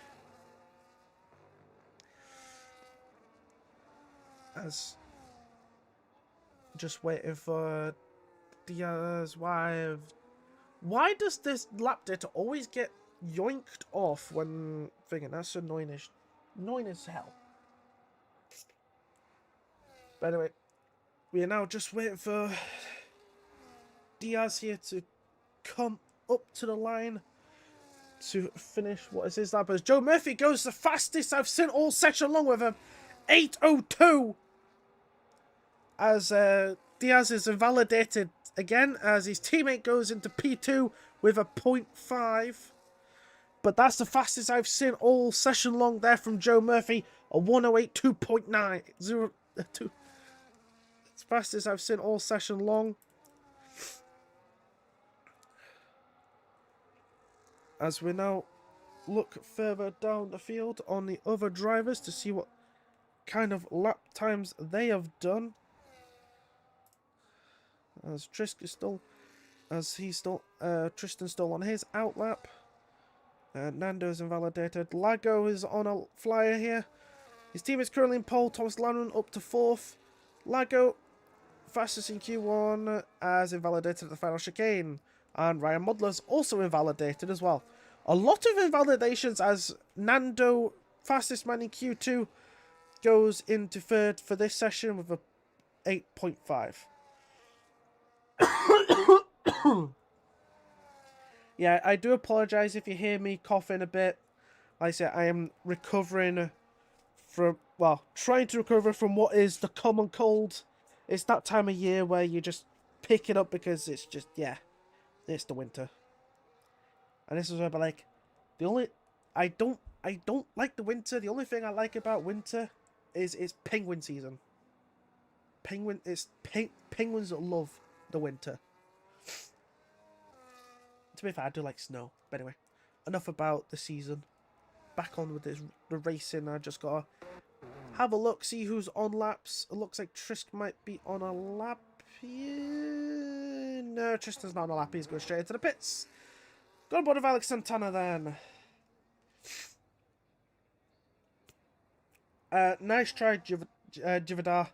As just waiting for Diaz. Why does this lap data always get yoinked off when thinking? That's annoying as hell. By the way, we are now just waiting for Diaz here to come up to the line to finish what is his lap. As Joe Murphy goes the fastest I've seen all session long with a 8:02. As Diaz is invalidated again, as his teammate goes into P2 with a 0.5. But that's the fastest I've seen all session long there from Joe Murphy, a 1:08.2.9. It's the fastest I've seen all session long. As we now look further down the field on the other drivers to see what kind of lap times they have done. As Tristan's still on his out lap. Nando's invalidated. Lago is on a flyer here. His team is currently in pole. Thomas Lannon up to 4th. Lago, fastest in Q1, as invalidated at the final chicane. And Ryan Modler's also invalidated as well. A lot of invalidations, as Nando, fastest man in Q2, goes into 3rd for this session with a 8.5. Yeah, I do apologise if you hear me coughing a bit, Like I said, I am recovering from, well, trying to recover from what is the common cold. It's that time of year where you just pick it up because it's just, yeah, it's the winter. And this is where, but like, the only, I don't like the winter. The only thing I like about winter is it's penguin season. Penguins that love the winter. To be fair, I do like snow. But anyway, enough about the season. Back on with the racing. I just gotta have a look, see who's on laps. It looks like Trisk might be on a lap. Yeah. No, Tristan's not on a lap. He's going straight into the pits. Got on board of Alex Santana then. Nice try, Jivadar.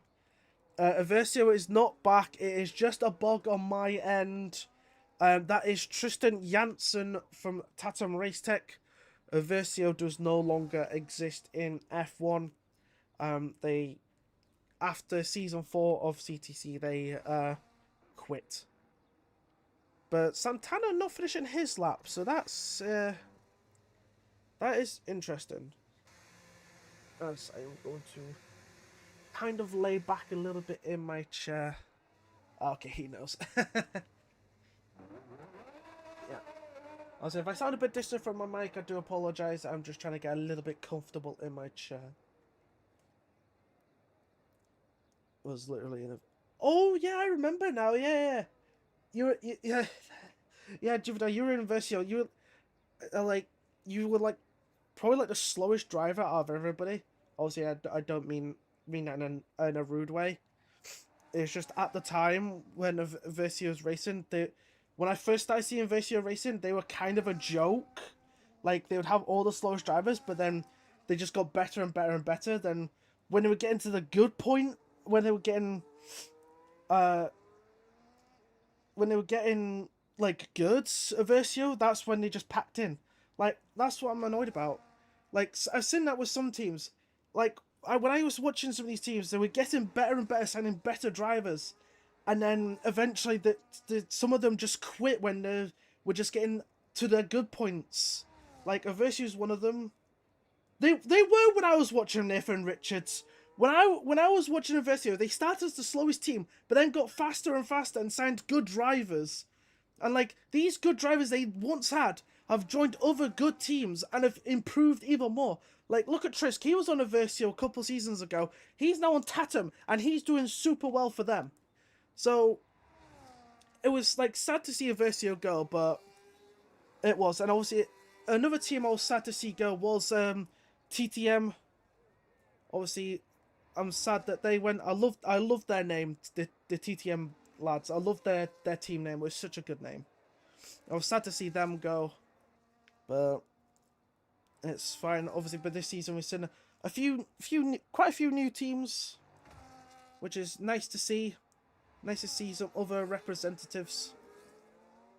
Aversio is not back. It is just a bug on my end. That is Tristan Janssen from Tatum Race Tech. Aversio does no longer exist in F1. They, after season 4 of CTC, they quit. But Santana not finishing his lap, so that's that is interesting. As I am going to kind of lay back a little bit in my chair. Okay, he knows. Yeah. Also, if I sound a bit distant from my mic, I do apologise. I'm just trying to get a little bit comfortable in my chair. Was literally in a... Oh, yeah, I remember now. Yeah. Yeah. Yeah, Juvida, you were in Versio. You were, like, probably, like, the slowest driver out of everybody. Obviously, I don't mean that in a rude way. It's just at the time when Versio's racing, when I first started seeing Versio racing, they were kind of a joke. Like, they would have all the slowest drivers, but then they just got better and better and better. Then when they were getting to the good point, when they were getting like goods of Versio, that's when they just packed in. Like, that's what I'm annoyed about. Like, I've seen that with some teams. Like, when I was watching some of these teams, they were getting better and better, signing better drivers, and then eventually some of them just quit when they were just getting to their good points. Like, Aversio's one of them. They were when I was watching Nathan Richards. When I was watching Aversio, they started as the slowest team, but then got faster and faster and signed good drivers. And like, these good drivers they once had have joined other good teams and have improved even more. Like, look at Trisk. He was on Aversio a couple seasons ago. He's now on Tatum, and he's doing super well for them. So, it was, like, sad to see Aversio go, but it was. And obviously, another team I was sad to see go was TTM. Obviously, I'm sad that they went. I loved their name, the TTM lads. I loved their team name. It was such a good name. I was sad to see them go, but it's fine. Obviously, but this season we've seen quite a few new teams, which is nice to see. Nice to see some other representatives.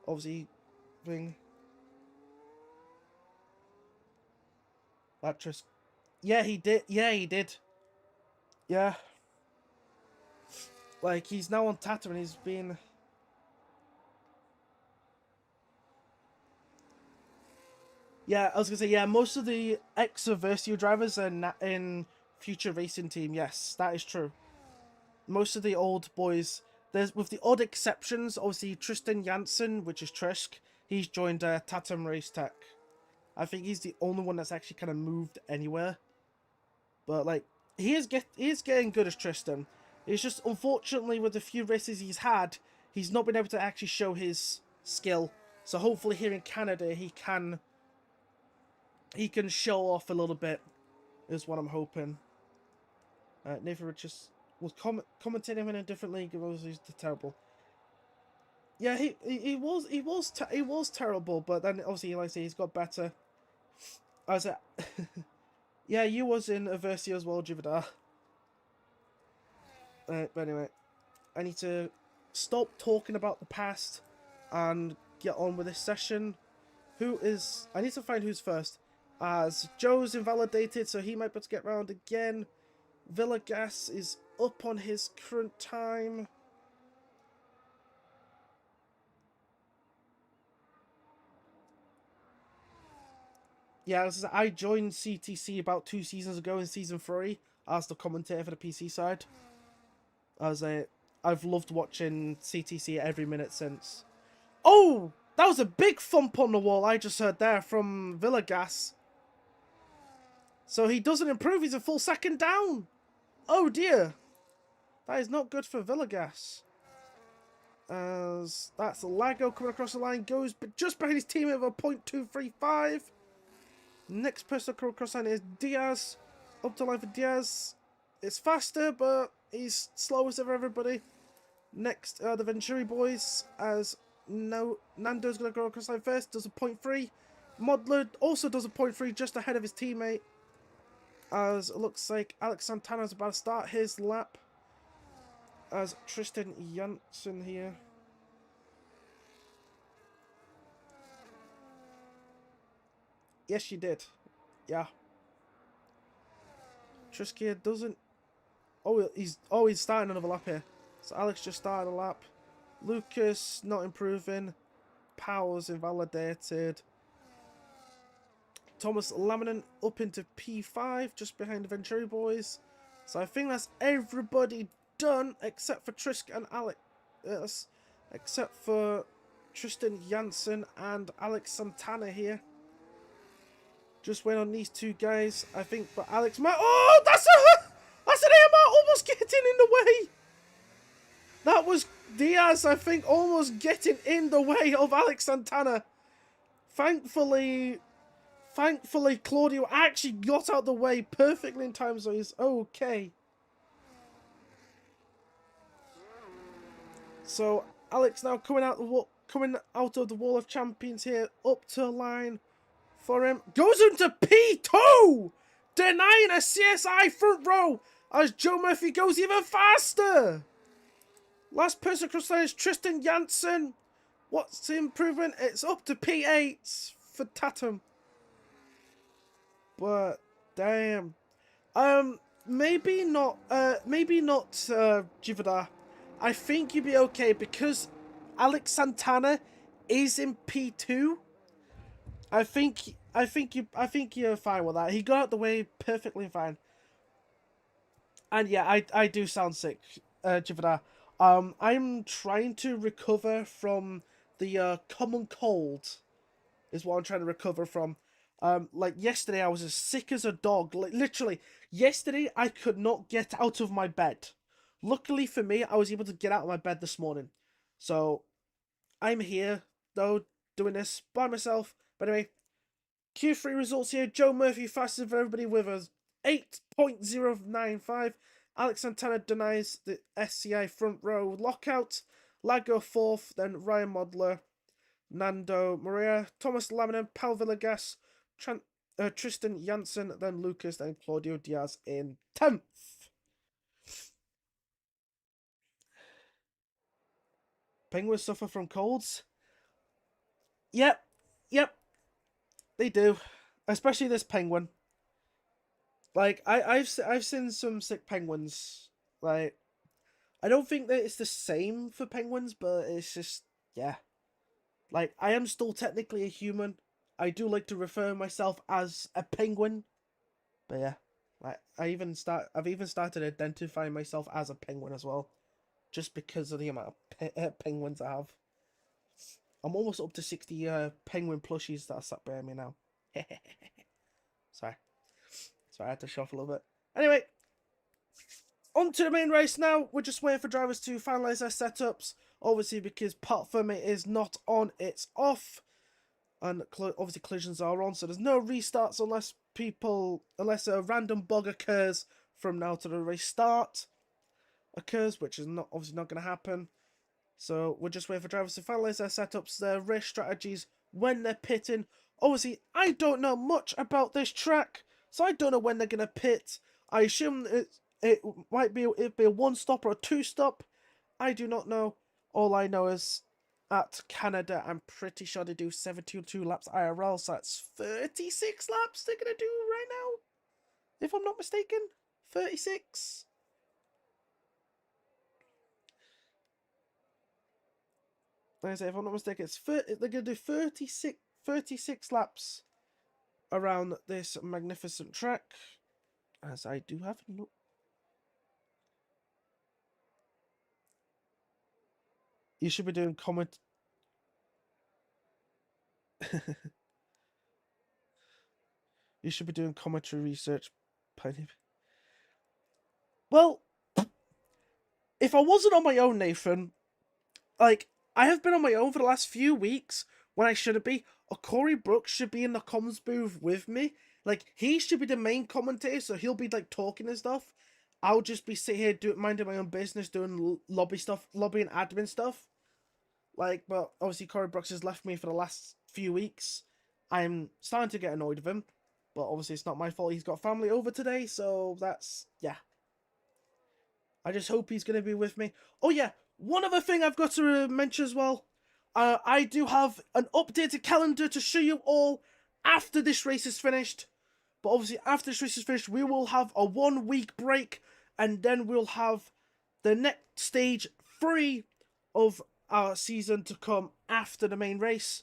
Obviously, being actress. Yeah, he did. Yeah, he did. Yeah. Like, he's now on Tata and he's been... Yeah, I was going to say, yeah, most of the ex-Versio drivers are in Future Racing Team. Yes, that is true. Most of the old boys, with the odd exceptions, obviously Tristan Janssen, which is Trisk, he's joined Tatum Race Tech. I think he's the only one that's actually kind of moved anywhere. But, like, he is getting good as Tristan. It's just, unfortunately, with the few races he's had, he's not been able to actually show his skill. So hopefully here in Canada, he can show off a little bit, is what I'm hoping. Nathan Richards was commentating in a different league. It was terrible. Yeah, he was terrible, but then obviously, like I say, he's got better. I was yeah, you was in Aversio as well, Jivadar. But anyway, I need to stop talking about the past and get on with this session. I need to find who's first. As Joe's invalidated, so he might be able to get round again. Villagas is up on his current time. Yeah, I joined CTC about 2 seasons ago in season 3 as the commentator for the PC side. I've loved watching CTC every minute since. Oh, that was a big thump on the wall I just heard there from Villagas. So he doesn't improve. He's a full second down. Oh dear. That is not good for Villagas. As that's Lago coming across the line. Goes but just behind his teammate of a .235. Next person to come across the line is Diaz. Up to line for Diaz. It's faster, but he's slowest of everybody. Next, the Venturi boys, as Nando's going to go across the line first, does a .3. Modler also does a .3 just ahead of his teammate. As it looks like Alex Santana is about to start his lap. As Tristan Janssen here. Yes, she did. Yeah. Triskia doesn't... Oh, he's starting another lap here. So Alex just started a lap. Lucas not improving. Powers invalidated. Thomas Laminen up into P5 just behind the Venturi boys. So I think that's everybody done except for Trisk and Alex. Except for Tristan Janssen and Alex Santana here. Just went on these two guys, I think, but Alex might... Oh, that's an AMR almost getting in the way. That was Diaz, I think, almost getting in the way of Alex Santana. Thankfully, Claudio actually got out the way perfectly in time, so he's okay. So Alex now coming out of the wall of champions here, up to line for him. Goes into P2, denying a CSI front row as Joe Murphy goes even faster. Last person across the line is Tristan Janssen. What's the improvement? It's up to P8 for Tatum. But damn, maybe not Jivada. I think you'd be okay because Alex Santana is in P2. I think you're fine with that. He got out the way perfectly fine. And yeah, I do sound sick, Jivada. I'm trying to recover from the common cold. Is what I'm trying to recover from. Like yesterday, I was as sick as a dog. Like literally, yesterday I could not get out of my bed. Luckily for me, I was able to get out of my bed this morning. So I'm here though, doing this by myself. But anyway, Q3 results here. Joe Murphy fastest of everybody with a 8.095. Alex Santana denies the SCI front row lockout. Lago fourth, then Ryan Modler. Nando Maria, Thomas Laminen, Pal Villagas, Tristan Janssen, then Lucas, then Claudio Diaz in 10th. Penguins suffer from colds? Yep, they do. Especially this penguin. Like, I've seen some sick penguins. Like, I don't think that it's the same for penguins, but it's just, yeah. Like, I am still technically a human. I do like to refer myself as a penguin. But yeah, like I've even started identifying myself as a penguin as well, just because of the amount of penguins I have. I'm almost up to 60 penguin plushies that are sat by me now. Sorry, I had to shuffle a little bit. Anyway, on to the main race now. We're just waiting for drivers to finalise their setups. Obviously, because part firming is not on, it's off. And obviously collisions are on, so there's no restarts unless a random bug occurs from now to the race start occurs, which is obviously not going to happen. So we're just waiting for drivers to finalise their setups, their race strategies when they're pitting. Obviously, I don't know much about this track, so I don't know when they're going to pit. I assume it'd be a one stop or a two stop. I do not know. All I know is at Canada, I'm pretty sure they do 72 laps IRL, so that's 36 laps they're going to do right now. If I'm not mistaken, 36. Like I say, if I'm not mistaken, they're going to do 36 laps around this magnificent track, as I do have no. You should be doing comment. You should be doing commentary research. Well, if I wasn't on my own, Nathan, like, I have been on my own for the last few weeks when I shouldn't be. Or Corey Brooks should be in the comms booth with me. Like, he should be the main commentator, so he'll be, like, talking and stuff. I'll just be sitting here minding my own business, doing lobby and admin stuff. Like, but obviously Corey Brooks has left me for the last few weeks. I'm starting to get annoyed with him. But obviously it's not my fault. He's got family over today, so that's, yeah. I just hope he's going to be with me. Oh yeah, one other thing I've got to mention as well. I do have an updated calendar to show you all after this race is finished. But obviously after this race is finished, we will have a 1 week break. And then we'll have the next stage 3 of our season to come after the main race.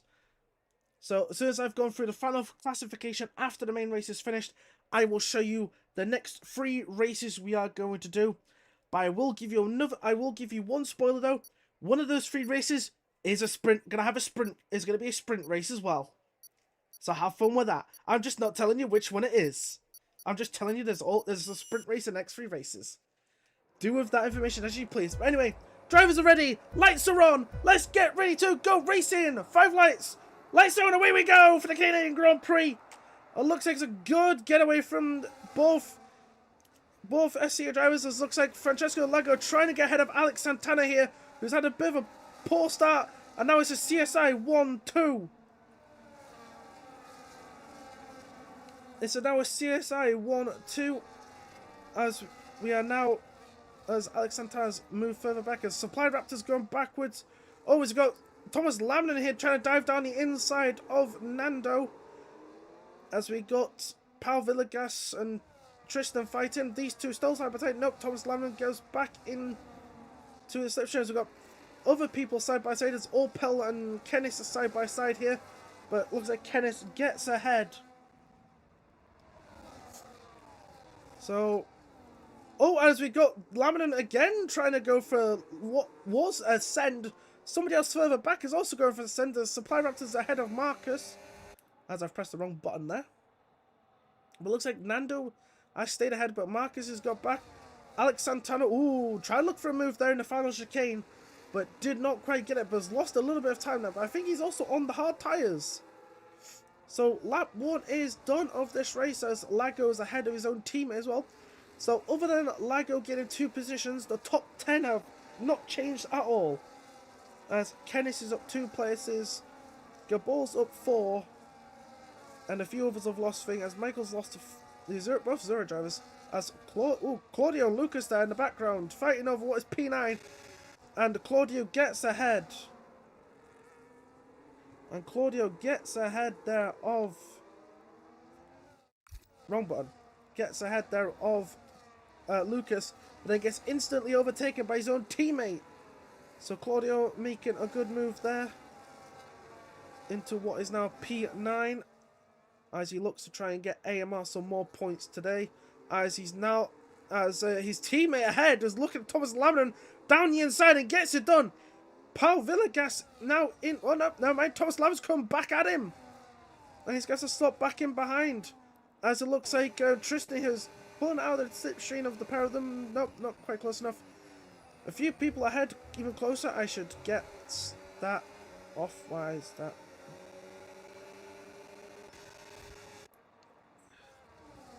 So as soon as I've gone through the final classification after the main race is finished, I will show you the next 3 races we are going to do. But I will give you one spoiler though. One of those 3 races is a sprint. Gonna have a sprint. Is gonna be a sprint race as well. So have fun with that. I'm just not telling you which one it is. I'm just telling you there's a sprint race in the next 3 races. Do with that information as you please. But anyway, drivers are ready. Lights are on. Let's get ready to go racing. 5 lights. Lights on, away we go for the Canadian Grand Prix. It looks like it's a good getaway from both SCA drivers. It looks like Francesco Lago trying to get ahead of Alex Santana here, who's had a bit of a poor start, and now it's a CSI 1-2. It's now a CSI 1-2 as we are now, as Alex Santana's moved further back, as Supply Raptors going backwards. Oh, we've got Thomas Lamlin here trying to dive down the inside of Nando. As we got Paul Villegas and Tristan fighting. These two still side by side. Nope, Thomas Lamlin goes back in to the slip shows. We've got other people side by side. It's all Pell and Kenneth side by side here. But looks like Kenneth gets ahead. So, oh, as we got Lamlin again trying to go for what was a send. Somebody else further back is also going for the send. The Supply Raptors ahead of Marcus. As I've pressed the wrong button there. But looks like Nando has stayed ahead, but Marcus has got back. Alex Santana, ooh, tried to look for a move there in the final chicane, but did not quite get it, but has lost a little bit of time now. But I think he's also on the hard tyres. So lap 1 is done of this race, as Lago is ahead of his own team as well. So other than Lago getting 2 positions, the top 10 have not changed at all. As Kenneth is up 2 places, Gabol's up 4, and a few others have lost thing, as Michael's lost to both Zero drivers, as Claudio and Lucas there in the background, fighting over what is P9, and Claudio gets ahead. And Claudio gets ahead there of... Wrong button. Gets ahead there of Lucas, but then gets instantly overtaken by his own teammate. So Claudio making a good move there into what is now P9, as he looks to try and get AMR some more points today, as he's now, as his teammate ahead is looking at Thomas Lamlin down the inside and gets it done. Paul Villegas now in, oh no, never mind, Thomas Lamlin's come back at him, and he's got to slot back in behind, as it looks like Tristan is pulling out of the slipstream of the pair of them. Nope, not quite close enough. A few people ahead, even closer. I should get that off. Why is that?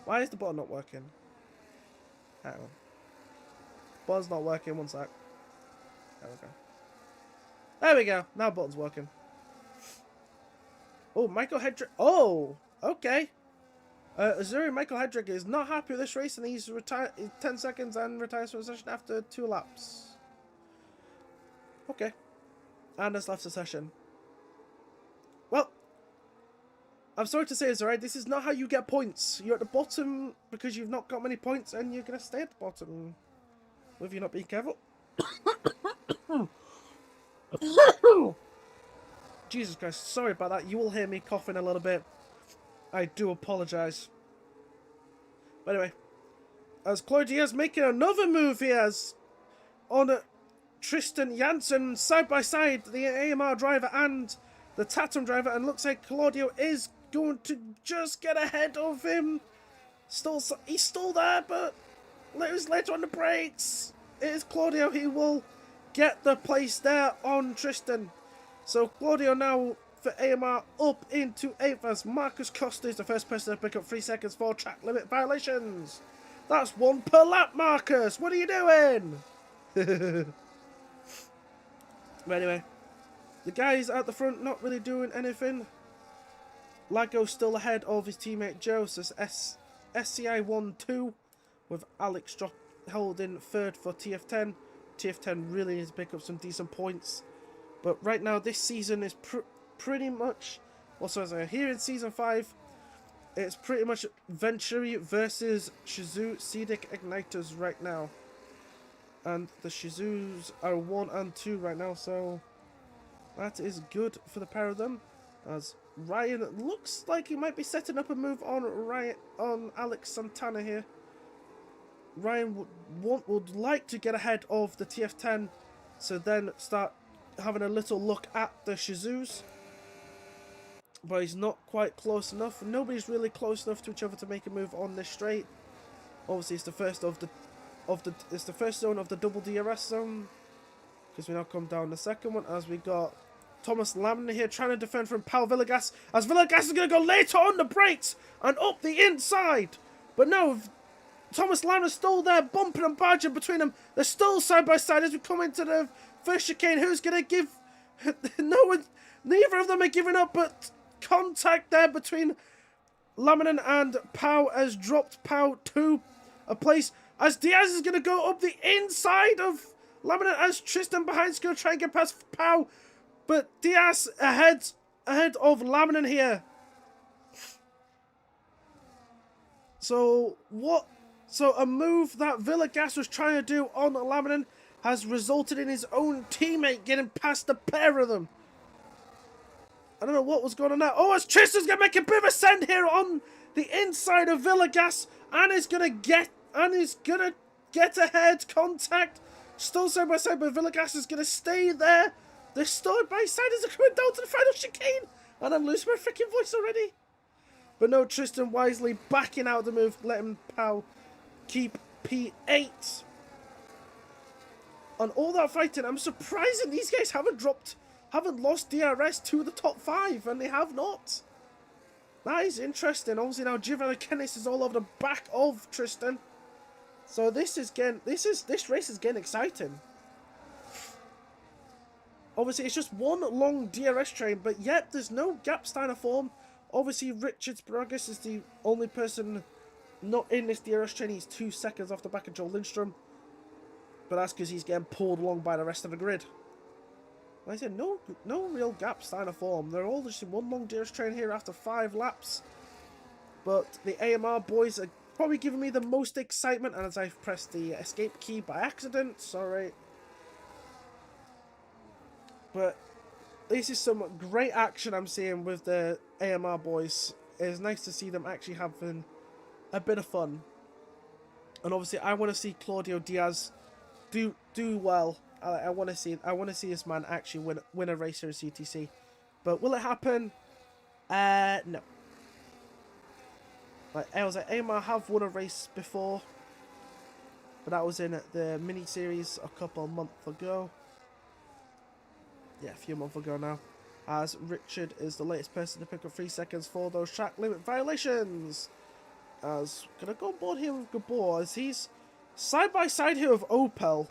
Why is the button not working? Hang on. Button's not working, 1 sec. There we go. There we go. Now button's working. Oh, Michael Hedrick. Oh, okay. Azuri Michael Hedrick is not happy with this race, and he's retired 10 seconds and retires from the session after 2 laps. Okay. And has left the session. Well, I'm sorry to say this, alright? This is not how you get points. You're at the bottom because you've not got many points, and you're going to stay at the bottom if you're not being careful. Jesus Christ, sorry about that. You will hear me coughing a little bit. I do apologise. But anyway, as Claudia's making another move here as on Tristan Janssen side by side, the AMR driver and the Tatum driver, and looks like Claudio is going to just get ahead of him. He's still there, but later on the brakes. It is Claudio. He will get the place there on Tristan. So Claudio now for AMR up into 8th as Marcus Costa is the first person to pick up 3 seconds for track limit violations. That's 1 per lap, Marcus. What are you doing? But anyway, the guys at the front not really doing anything. Lago's still ahead of his teammate Joe, so SCI 1-2 with Alex holding 3rd for TF10. TF10 really needs to pick up some decent points. But right now, this season is pretty much... Also, as I here in Season 5, it's pretty much Venturi versus Shizu Cedic Igniters right now. And the Shizus are 1 and 2 right now, so that is good for the pair of them. As Ryan looks like he might be setting up a move on Alex Santana here. Ryan would like to get ahead of the TF10, so then start having a little look at the Shizus. But he's not quite close enough. Nobody's really close enough to each other to make a move on this straight. Obviously, it's the first zone of the double DRS zone, because we now come down the second one as we got Thomas Lamner here trying to defend from Pau Villegas, as Villegas is going to go later on the brakes and up the inside. But no, Thomas Lamner's still there, bumping and barging between them. They're still side by side as we come into the first chicane. Who's going to give... Neither of them are giving up, but contact there between Laminen and Pau has dropped Pau to a place as Diaz is going to go up the inside of Laminen as Tristan behind is going to try and get past Pau. But Diaz ahead of Laminen here. So a move that Villegas was trying to do on Laminen has resulted in his own teammate getting past the pair of them. I don't know what was going on there. Oh, as Tristan's going to make a bit of a send here on the inside of Villegas, and is going to get ahead. Contact still side by side, but Villegas is going to stay there. They're side by side as they're coming down to the final chicane, and I'm losing my freaking voice already. But no, Tristan wisely backing out of the move, letting Pau keep P8. On all that fighting, I'm surprised these guys haven't lost DRS to the top 5, and they have not. That is interesting. Obviously now Giovanni Kennis is all over the back of Tristan. So this race is getting exciting. Obviously it's just one long DRS train, but yet there's no gap Steiner form. Obviously Richard Spragus is the only person not in this DRS train. He's 2 seconds off the back of Joel Lindstrom. But that's because he's getting pulled along by the rest of the grid. Like I said, no real gap Steiner form. They're all just in one long DRS train here after 5 laps. But the AMR boys are probably giving me the most excitement. And as I've pressed the escape key by accident, sorry. But this is some great action I'm seeing with the AMR boys. It's nice to see them actually having a bit of fun. And obviously I want to see Claudio Diaz do well. I want to see this man actually win a race here in CTC. But will it happen? No. Like I was like, AMR have won a race before, but that was in the mini series a couple of months ago. Yeah, a few months ago now. As Richard is the latest person to pick up 3 seconds for those track limit violations. As gonna go on board here with Gabor as he's side by side here with Opel.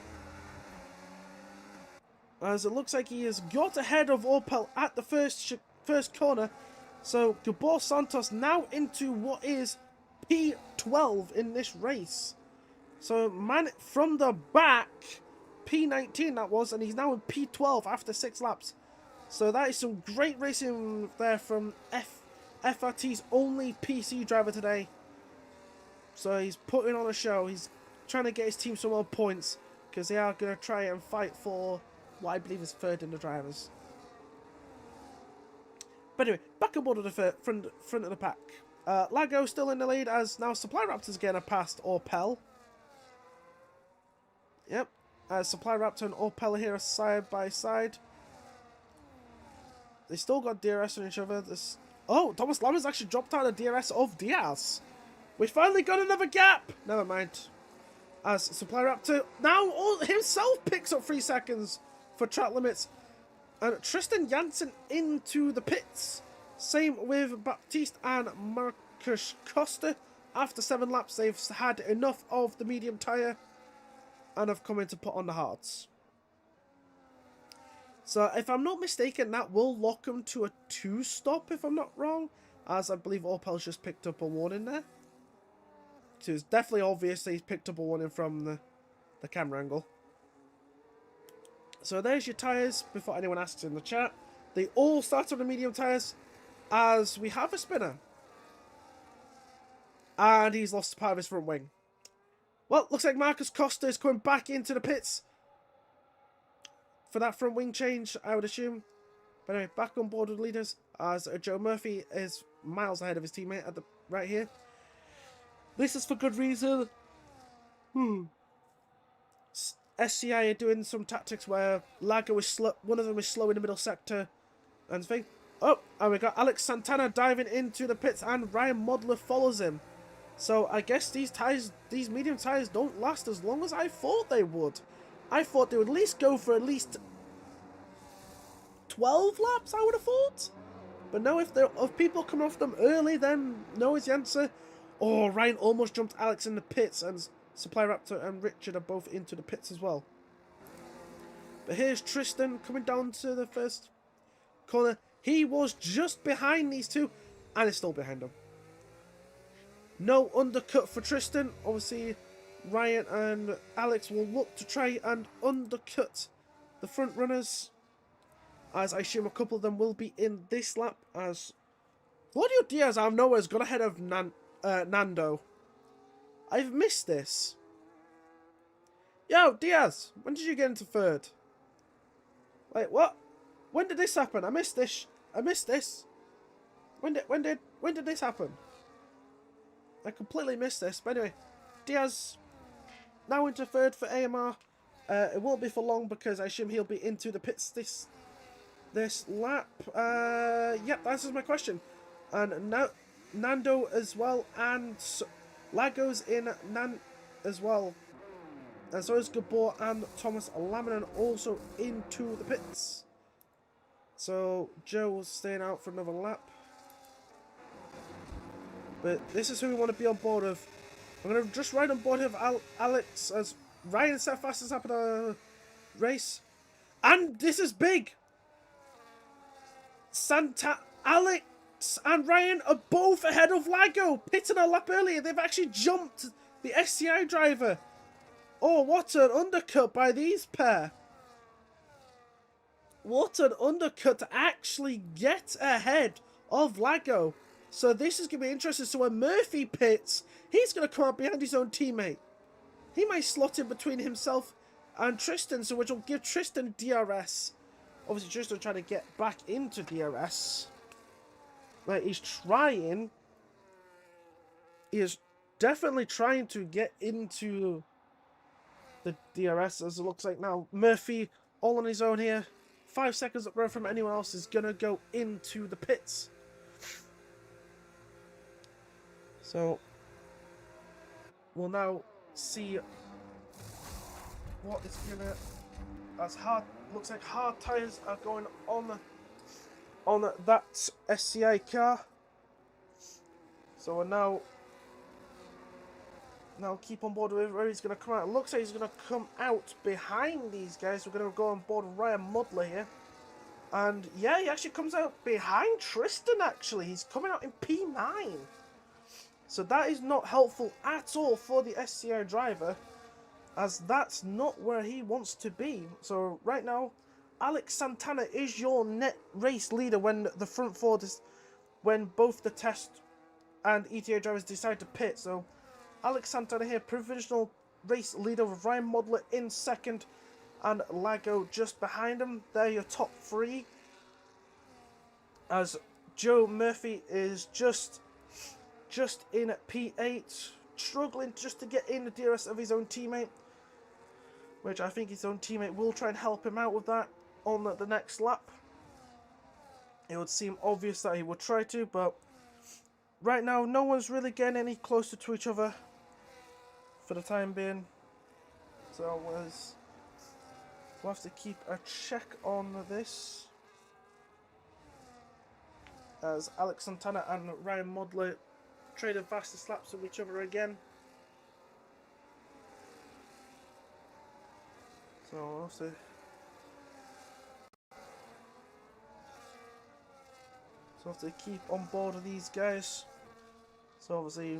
As it looks like he has got ahead of Opel at the first corner. So Gabor Santos now into what is P12 in this race. So man from the back, P19 that was, and he's now in P12 after 6 laps. So that is some great racing there from FRT's only PC driver today. So he's putting on a show. He's trying to get his team some more points because they are going to try and fight for what I believe is 3rd in the drivers. But anyway, back on board of the front of the pack. Lago still in the lead as now Supply Raptor's getting past Orpel. Yep. Supply Raptor and Orpel here are side by side. They still got DRS on each other. Oh, Thomas Lammers actually dropped out of DRS of Diaz. We finally got another gap. Never mind. As Supply Raptor now himself picks up 3 seconds for track limits. And Tristan Janssen into the pits. Same with Baptiste and Marcus Costa. After 7 laps, they've had enough of the medium tyre and have come in to put on the hards. So, if I'm not mistaken, that will lock them to a 2-stop, if I'm not wrong. As I believe Orpel's just picked up a warning there. So, it's definitely obvious that he's picked up a warning from the camera angle. So, there's your tyres, before anyone asks in the chat. They all start on the medium tyres, as we have a spinner. And he's lost part of his front wing. Well, looks like Marcus Costa is coming back into the pits for that front wing change, I would assume. But anyway, back on board with leaders, as Joe Murphy is miles ahead of his teammate at the right here. This is for good reason. SCI are doing some tactics where Lago is slow, one of them is slow in the middle sector and thing. Oh, and we got Alex Santana diving into the pits and Ryan Modler follows him. So I guess these medium tyres don't last as long as I thought they would. I thought they would at least go for at least 12 laps, I would have thought. But no, if people come off them early, then no is the answer. Oh, Ryan almost jumped Alex in the pits, and Supply Raptor and Richard are both into the pits as well. But here's Tristan coming down to the first corner. He was just behind these two, and is still behind them. No undercut for Tristan. Obviously, Ryan and Alex will look to try and undercut the front runners, as I assume a couple of them will be in this lap, as Claudio Diaz out of nowhere has got ahead of Nando. I've missed this. Yo, Diaz, when did you get into third? Wait, what? When did this happen? I missed this. I missed this. When did this happen? I completely missed this. But anyway, Diaz now into third for AMR. It won't be for long because I assume he'll be into the pits this lap. Yep, that answers my question. And now Nando as well, and Lago's in as well. And so is Gabor and Thomas Lamanen also into the pits. So Joe's staying out for another lap. But this is who we want to be on board of. I'm going to just ride on board of Alex as Ryan set fastest up in the race. And this is big. Alex and Ryan are both ahead of Lago. Pitting a lap earlier. They've actually jumped the SCI driver. Oh, what an undercut by these pair. What an undercut to actually get ahead of Lago. So this is going to be interesting. So when Murphy pits, he's going to come out behind his own teammate. He might slot in between himself and Tristan, so which will give Tristan DRS. Obviously, Tristan trying to get back into DRS. Like, he's trying. He is definitely trying to get into the DRS, as it looks like now. Murphy, all on his own here. 5 seconds up road from anyone else is going to go into the pits. So, we'll now see what is gonna, as hard, looks like hard tyres are going on that SCI car. So we're now keep on board with where he's gonna come out. It looks like he's gonna come out behind these guys. We're gonna go on board with Ryan Mudler here. And yeah, he actually comes out behind Tristan actually. He's coming out in P9. So that is not helpful at all for the SCI driver, as that's not where he wants to be. So right now, Alex Santana is your net race leader when the front four, when both the test and ETA drivers decide to pit. So Alex Santana here, provisional race leader with Ryan Modler in second and Lago just behind him. They're your top three. As Joe Murphy is just just in P8, struggling just to get in the DRS of his own teammate, which I think his own teammate will try and help him out with that on the next lap. It would seem obvious that he would try to, but right now no one's really getting any closer to each other for the time being. So we'll have to keep a check on this, as Alex Santana and Ryan Modler traded fastest laps with each other again. So we'll have to keep on board of these guys. So obviously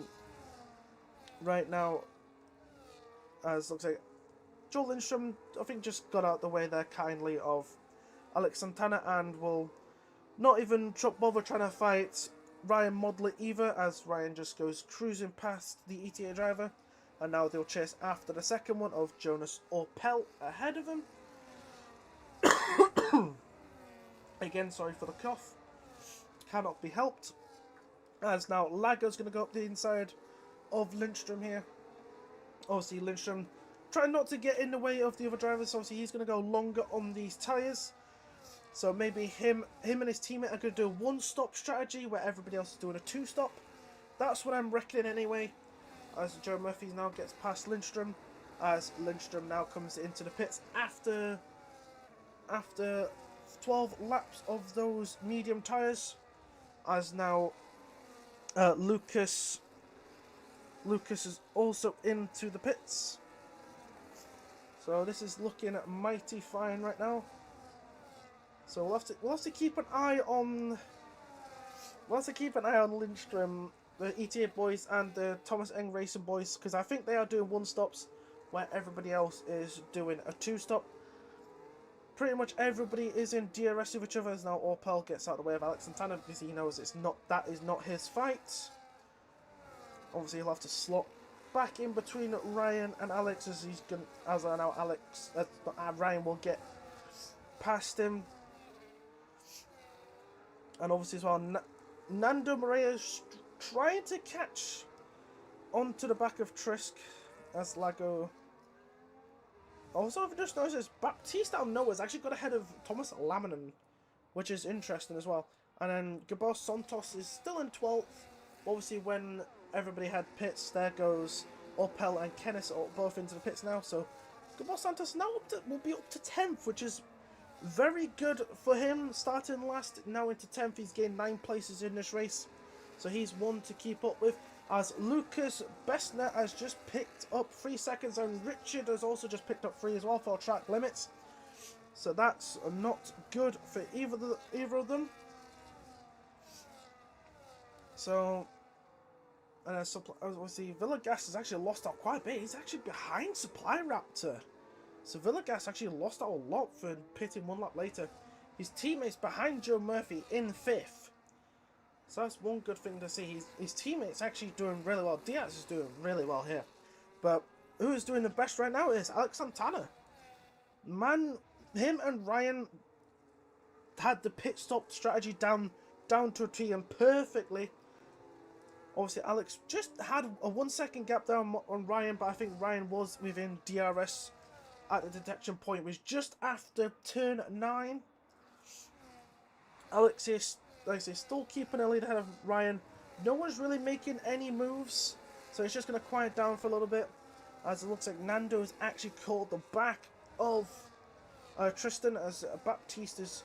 right now, as looks like Joel Lindstrom, I think, just got out the way there kindly of Alex Santana, and will not even bother trying to fight Ryan Modler either, as Ryan just goes cruising past the ETA driver, and now they'll chase after the second one of Jonas Orpel ahead of him. Again, sorry for the cough. Cannot be helped. As now Lager's going to go up the inside of Lindstrom here. Obviously Lindstrom trying not to get in the way of the other drivers. Obviously he's going to go longer on these tyres. So maybe him and his teammate are going to do a one-stop strategy where everybody else is doing a two-stop. That's what I'm reckoning anyway. As Joe Murphy now gets past Lindstrom. As Lindstrom now comes into the pits after 12 laps of those medium tyres. As now Lucas is also into the pits. So this is looking mighty fine right now. So we'll have to keep an eye on Lindstrom, the ETA boys, and the Thomas Eng Racing boys, because I think they are doing one stops where everybody else is doing a two stop. Pretty much everybody is in DRS with each other, as now Orpel gets out of the way of Alex Santana because he knows that is not his fight. Obviously he'll have to slot back in between Ryan and Alex, as Ryan will get past him. And obviously as well, Nando Morea is trying to catch onto the back of Trisk as Lago. Also, I've just noticed Baptiste out of nowhere has actually got ahead of Thomas Laminen, which is interesting as well. And then Gabor Santos is still in 12th. Obviously, when everybody had pits, there goes Orpel and Kennis both into the pits now. So Gabor Santos now will be up to 10th, which is very good for him. Starting last, now into 10th. He's gained 9 places in this race. So he's one to keep up with. As Lucas Bestner has just picked up 3 seconds, and Richard has also just picked up 3 as well for track limits. So that's not good for either of them. So, obviously Villegas has actually lost out quite a bit. He's actually behind Supply Raptor. So Villegas actually lost out a lot for pitting 1 lap later. His teammates behind Joe Murphy in 5th. So that's one good thing to see. His teammates actually doing really well. Diaz is doing really well here. But who is doing the best right now is Alex Santana. Man, him and Ryan had the pit stop strategy down to a T and perfectly. Obviously, Alex just had a 1 second gap down on Ryan, but I think Ryan was within DRS at the detection point, which was just after turn 9. Alex is, like I say, still keeping a lead ahead of Ryan. No one's really making any moves, so it's just going to quiet down for a little bit, as it looks like Nando has actually caught the back of Tristan, as Baptiste is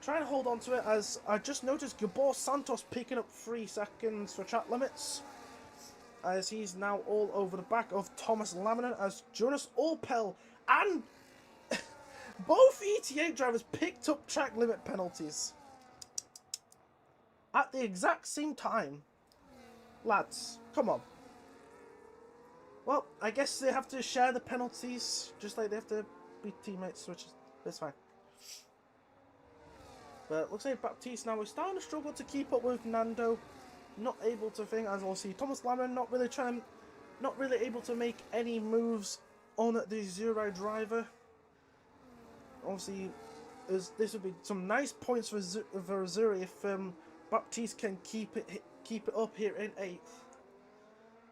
trying to hold on to it. As I just noticed Gabor Santos picking up 3 seconds for track limits, as he's now all over the back of Thomas Laminen, as Jonas Orpel and both ETA drivers picked up track limit penalties at the exact same time. Lads, come on. Well, I guess they have to share the penalties, just like they have to be teammates, which is fine. But it looks like Baptiste now is starting to struggle to keep up with Nando. Not able to think, as we'll see Thomas Laminen not really able to make any moves on the zero driver. Obviously, this would be some nice points for Zuri if Baptiste can keep it up here in 8th.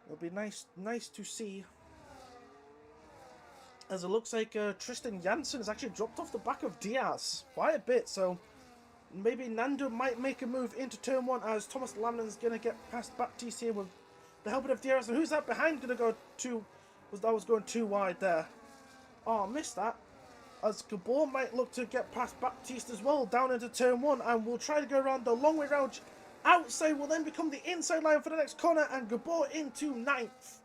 It'll be nice to see. As it looks like Tristan Janssen has actually dropped off the back of Diaz quite a bit, so maybe Nando might make a move into turn 1 as Thomas Lamnan's going to get past Baptiste here with the help of Diaz. And who's that behind going to go too? That was going too wide there. Oh, missed that. As Gabor might look to get past Baptiste as well down into turn 1, and we'll try to go around the long way round. Outside will then become the inside line for the next corner, and Gabor into 9th.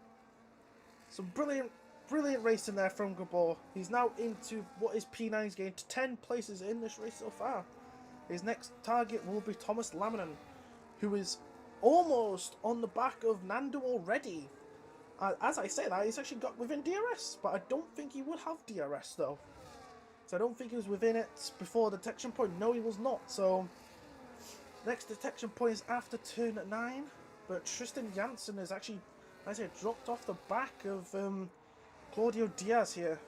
Some brilliant racing there from Gabor. He's now into what is P9. He's gained 10 places in this race so far. His next target will be Thomas Laminen, who is almost on the back of Nando already. As I say that, he's actually got within DRS, but I don't think he would have DRS though. So I don't think he was within it before the detection point. No, he was not. So next detection point is after turn 9. But Tristan Janssen has actually, as I say, dropped off the back of Claudio Diaz here.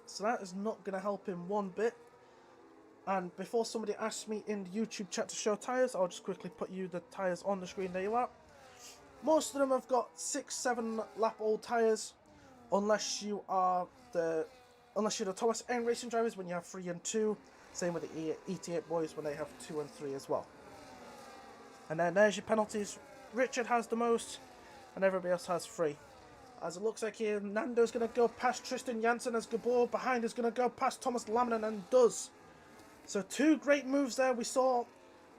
So that is not going to help him one bit. And before somebody asks me in the YouTube chat to show tyres, I'll just quickly put you the tyres on the screen. There you are. Most of them have got 6-7 lap old tyres, unless you're the Thomas N Racing drivers when you have 3 and 2. Same with the ET8 boys when they have 2 and 3 as well. And then there's your penalties. Richard has the most, and everybody else has 3. As it looks like here, Nando's going to go past Tristan Janssen as Gabor behind is going to go past Thomas Laminen and does. So 2 great moves there we saw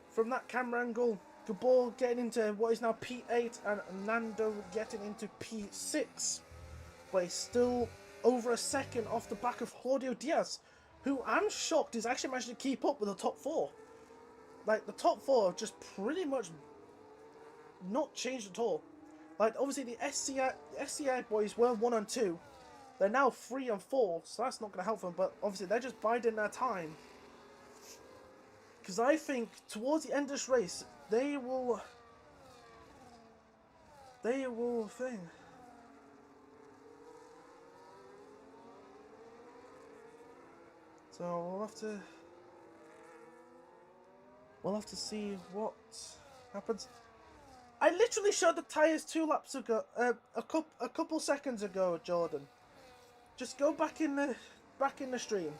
from that camera angle. Gabor getting into what is now P8 and Nando getting into P6. But he's still over a second off the back of Claudio Diaz, who I'm shocked is actually managed to keep up with the top 4. Like, the top 4 have just pretty much not changed at all. Like, obviously the SCI boys were 1 and 2. They're now 3 and 4, so that's not going to help them. But obviously they're just biding their time. Because I think towards the end of this race, they will thing. So we'll have to see what happens. I literally showed the tyres 2 laps ago, a couple seconds ago, Jordan. Just go back in the stream.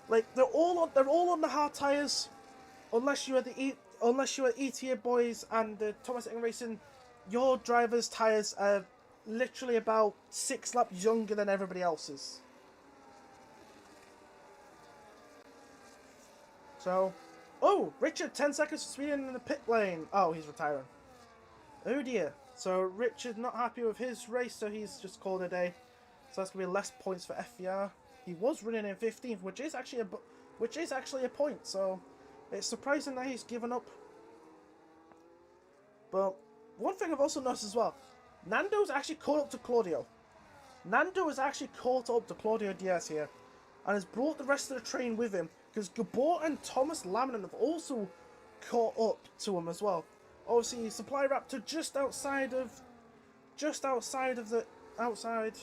Like they're all on the hard tyres, unless you are ETA boys and the Thomas N Racing. Your driver's tyres are literally about 6 laps younger than everybody else's. So, oh, Richard, 10 seconds for Sweden in the pit lane. Oh, he's retiring. Oh dear. So Richard not happy with his race, so he's just called a day. So that's gonna be less points for FVR. He was running in 15th, which is actually a point. So it's surprising that he's given up. But one thing I've also noticed as well, Nando's actually caught up to Claudio. Nando has actually caught up to Claudio Diaz here, and has brought the rest of the train with him, because Gabor and Thomas Laminen have also caught up to him as well. Obviously, Supply Raptor just outside of the outside,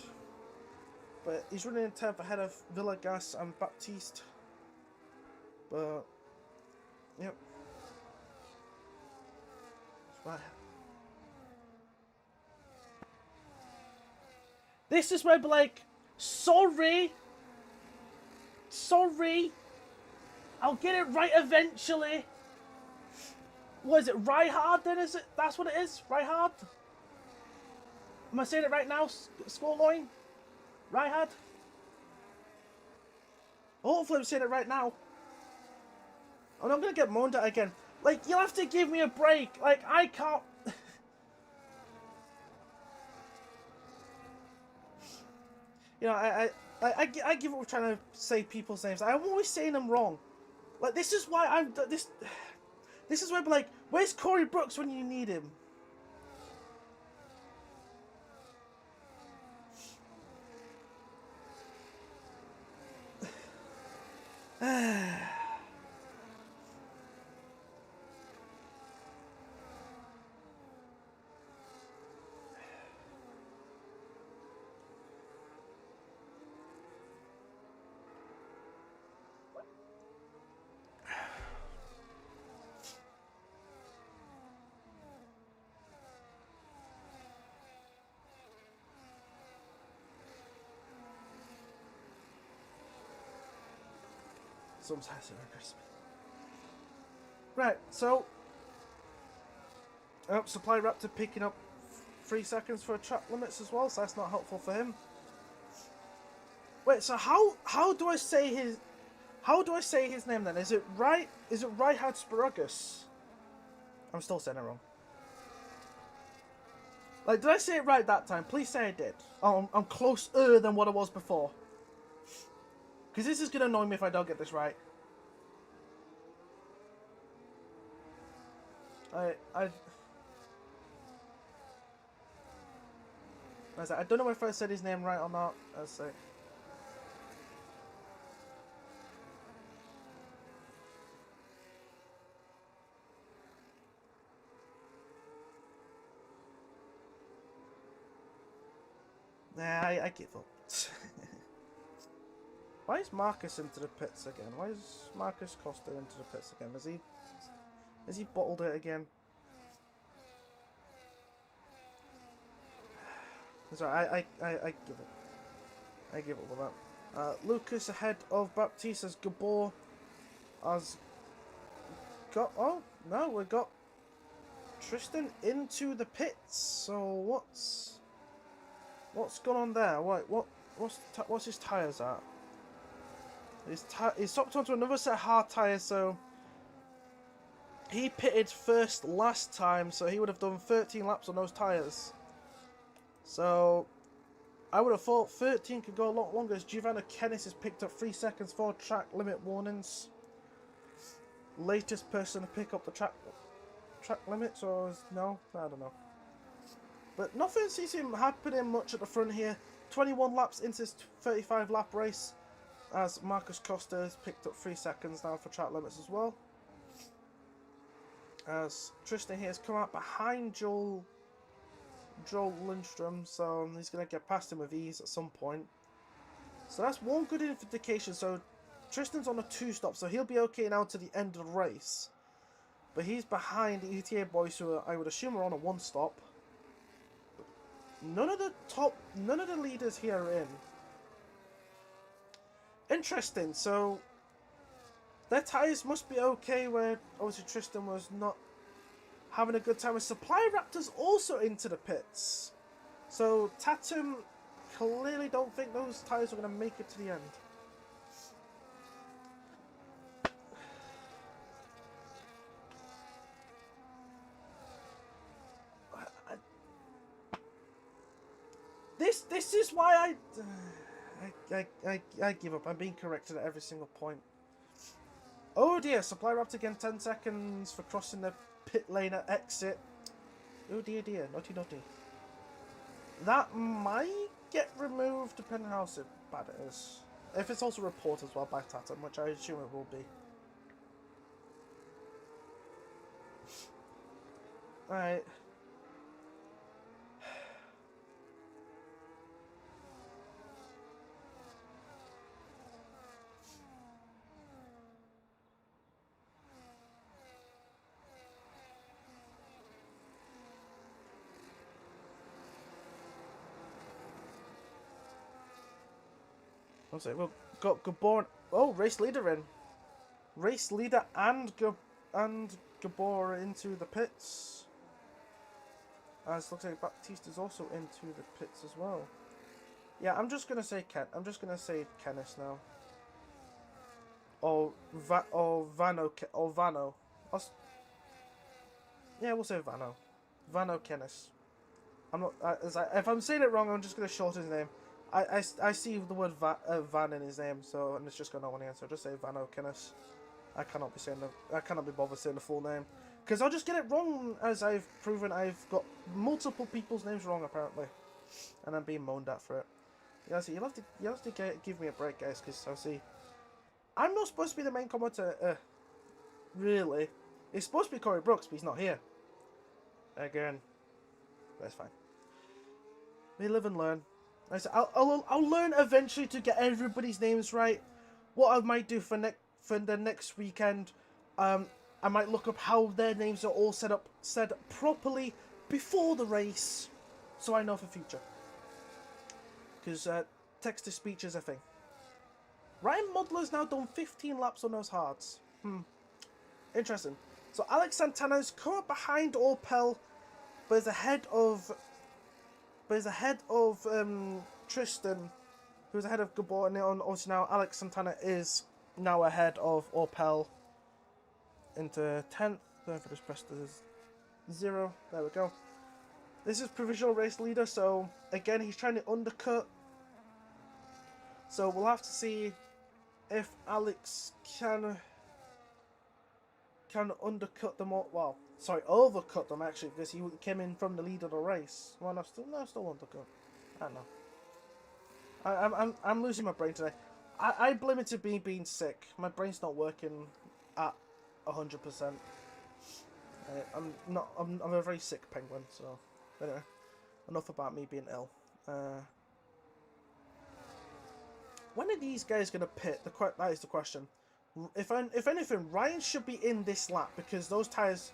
but he's running in 10th ahead of Villegas and Baptiste. But yep, right. This is where I'd be like, sorry, I'll get it right eventually. What is it, Ryhard then, is it? That's what it is, Ryhard? Am I saying it right now, Scoreloin? Ryhard? Hopefully I'm saying it right now. Oh, I'm gonna get moaned at again. Like, you'll have to give me a break. Like, I can't... You know, I give up trying to say people's names. I'm always saying them wrong. Like, this is why I'm... This is why I'm like, where's Corey Brooks when you need him? Sometimes it aggravates me. Right, so Supply Raptor picking up 3 seconds for track limits as well, so that's not helpful for him. Wait, so how do I say his name then? Is it right? Is it Reinhard Sparagus? I'm still saying it wrong. Like, did I say it right that time? Please say I did. Oh, I'm closer than what I was before. Because this is gonna annoy me if I don't get this right. I don't know if I said his name right or not. Let's see. Nah, I give up. Why is Marcus into the pits again? Why is Marcus Costa into the pits again? Has he bottled it again? Sorry, I give up. I give up with that. Lucas ahead of Baptiste as Gabor has got... Oh, no, we got Tristan into the pits. So what's going on there? What's his tyres at? He's swapped onto another set of hard tyres, so he pitted first last time, so he would have done 13 laps on those tyres. So I would have thought 13 could go a lot longer, as Giovanna Kennis has picked up 3 seconds for track limit warnings. Latest person to pick up the track limits, or no? I don't know. But nothing seems happening much at the front here. 21 laps into this 35 lap race, as Marcus Costa has picked up 3 seconds now for track limits as well. As Tristan here has come out behind Joel Lindstrom, so he's going to get past him with ease at some point. So that's one good indication. So Tristan's on a 2-stop, so he'll be okay now to the end of the race. But he's behind the ETA boys, who I would assume are on a 1-stop. None of the leaders here are in. Interesting, so their tyres must be okay, where obviously Tristan was not having a good time. With Supply Raptors also into the pits. So Tatum clearly don't think those tyres are going to make it to the end. This is why I give up. I'm being corrected at every single point. Oh dear, Supply Raptor again, 10 seconds for crossing the pit lane at exit. Oh dear, naughty. That might get removed depending on how bad it is. If it's also reported as well by Tatum, which I assume it will be. Alright. We've got Gabor. Oh, race leader in. Race leader and Gabor into the pits. As looks like Baptiste is also into the pits as well. Yeah, I'm just gonna say Kennis now. Or Vano. Yeah, we'll say Vano. Vano Kennis. I'm not. If I'm saying it wrong, I'm just gonna shorten his name. I see the word Van in his name, so and it's just got no one answer. Just say Vano Kennis. I cannot be bothered saying the full name, because I'll just get it wrong, as I've proven I've got multiple people's names wrong apparently, and I'm being moaned at for it. Yeah, see, you'll have to give me a break, guys, because I see I'm not supposed to be the main commentator. Really, it's supposed to be Corey Brooks, but he's not here. Again, that's fine. We live and learn. I'll learn eventually to get everybody's names right. What I might do for the next weekend, I might look up how their names are all said properly before the race, so I know for future. Because text to speech is a thing. Ryan Mudler's now done 15 laps on those hards. Interesting. So Alex Santana's come up behind Opel, but is ahead of Tristan, who's ahead of Gabor, and obviously now Alex Santana is now ahead of Opel into 10th. Don't just press the 0. There we go. This is provisional race leader, so again he's trying to undercut. So we'll have to see if Alex can undercut them all. Well, sorry, overcut them actually, because he came in from the lead of the race. Well, no, still undercut. I don't know. I'm losing my brain today. I blame it to me being sick. My brain's not working at 100%. I'm a very sick penguin. So anyway, enough about me being ill. When are these guys gonna pit? That is the question. If anything, Ryan should be in this lap because those tires.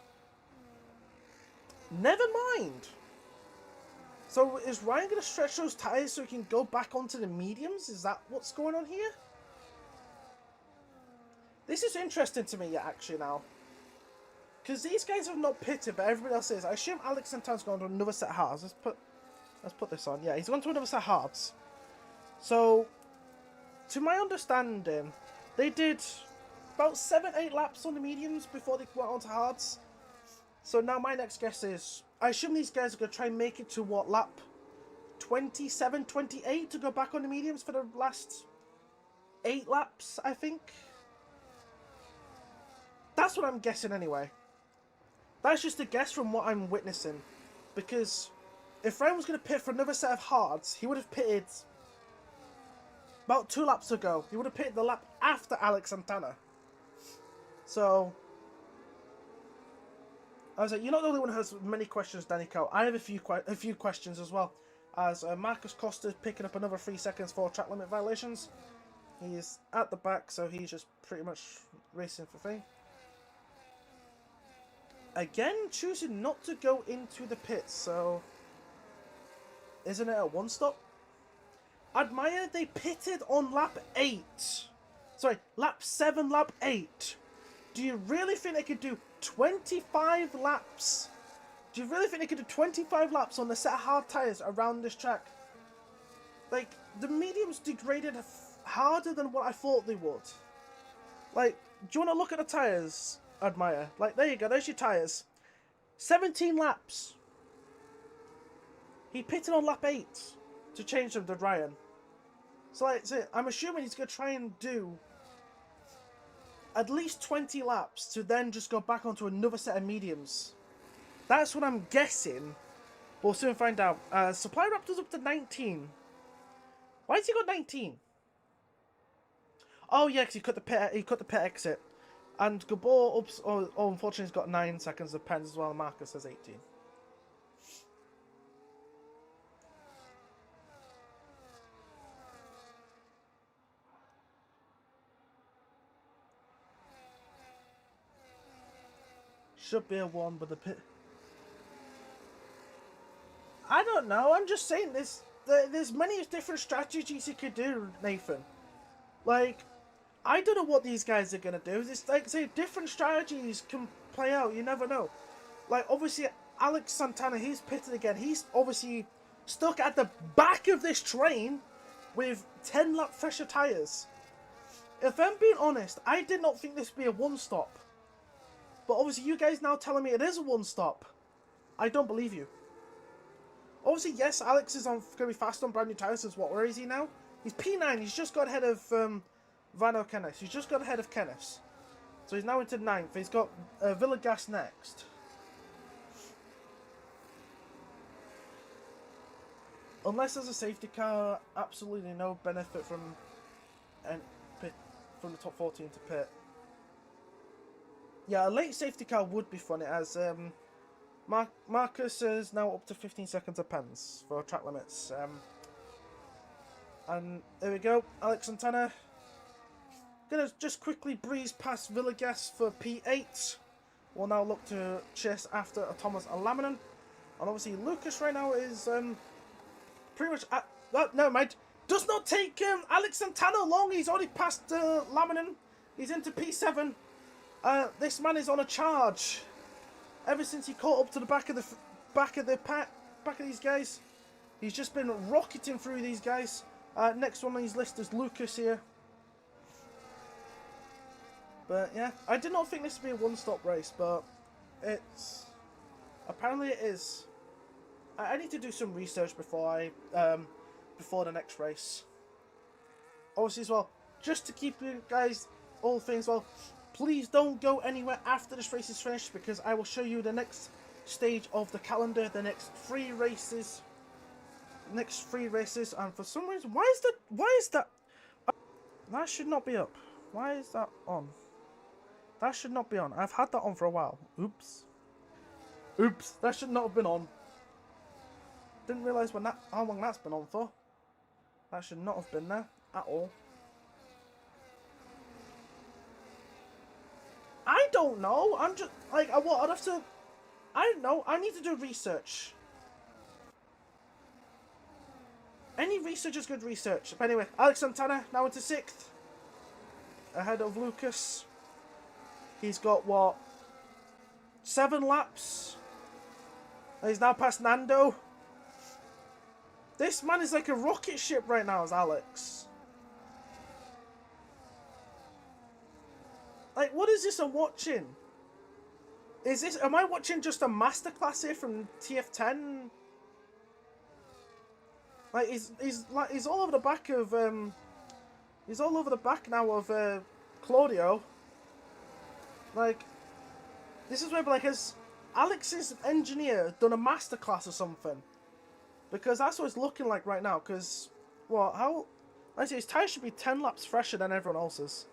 Never mind. So is Ryan gonna stretch those tires so he can go back onto the mediums? Is that what's going on here? This is interesting to me actually now, because these guys have not pitted, but everybody else is. I assume Alex Santana's going to another set of hards. Let's put this on. Yeah, he's going to another set of hards. So, to my understanding, they did about 7-8 laps on the mediums before they went on to hards. So now my next guess is, I assume these guys are going to try and make it to what, lap 27, 28 to go back on the mediums for the last 8 laps, I think. That's what I'm guessing anyway. That's just a guess from what I'm witnessing. Because if Ryan was going to pit for another set of hards, he would have pitted about 2 laps ago. He would have pitted the lap after Alex Santana. So, I was like, you're not the only one who has many questions, Danny Coe. I have a few questions as well. As Marcus Costa's picking up another 3 seconds for track limit violations. He's at the back, so he's just pretty much racing for fame. Again, choosing not to go into the pits, so isn't it a 1-stop? Admire, they pitted on lap 8. Sorry, lap 7, lap 8. Do you really think they could do 25 laps? Do you really think they could do 25 laps on a set of hard tyres around this track? Like, the mediums degraded harder than what I thought they would. Like, do you want to look at the tyres, Admire? Like, there you go, there's your tyres. 17 laps. He pitted on lap 8 to change them to Ryan. So, like, I'm assuming he's going to try and do at least 20 laps to then just go back onto another set of mediums. That's what I'm guessing. We'll soon find out. Supply Raptor's up to 19. Why has he got 19? Oh yeah, because he cut the pit exit. And Gabor, unfortunately, has got 9 seconds of pens as well. Marcus has 18. Should be a 1, but the pit. I don't know. I'm just saying there's many different strategies you could do, Nathan. Like, I don't know what these guys are gonna do. It's like, say, different strategies can play out. You never know. Like, obviously, Alex Santana, he's pitted again. He's obviously stuck at the back of this train with 10 lap fresher tyres. If I'm being honest, I did not think this would be a 1-stop. But obviously, you guys now telling me it is a 1-stop. I don't believe you. Obviously, yes, Alex is going to be fast on brand new tyres. Where is he now? He's P9. He's just got ahead of Vano Kenneth. He's just got ahead of Kenneth. So he's now into 9th. He's got Villegas next. Unless there's a safety car, absolutely no benefit from the top 14 to pit. Yeah, a late safety car would be funny, as Marcus is now up to 15 seconds of pens for track limits. And there we go, Alex Santana gonna just quickly breeze past Villegas for P8. We'll now look to chase after Thomas Alamanen. And obviously Lucas right now is pretty much at... Oh, never mind. Does not take Alex Santana long. He's already passed Laminin. He's into P7. This man is on a charge. Ever since he caught up to the back of these guys, he's just been rocketing through these guys. Next one on his list is Lucas here. But yeah, I did not think this would be a one-stop race, but it's apparently it is. I need to do some research before the next race. Obviously as well, just to keep you guys all things well, please don't go anywhere after this race is finished, because I will show you the next stage of the calendar, the next 3 races. And for some reason, why is that that should not be up. Why is that on? That should not be on. I've had that on for a while. Oops, that should not have been on. Didn't realise how long that's been on for. That should not have been there at all. I don't know. I'm just like, I'd have to. I don't know. I need to do research. Any research is good research. But anyway, Alex Santana now into 6th, ahead of Lucas. He's got what? 7 laps. He's now past Nando. This man is like a rocket ship right now, as Alex. Like, what is this I'm watching? Am I watching just a masterclass here from TF10? Like, he's all over the back of, he's all over the back now of, Claudio. Like, this is where, like, has Alex's engineer done a masterclass or something? Because that's what it's looking like right now, because, what, I say his tyres should be 10 laps fresher than everyone else's.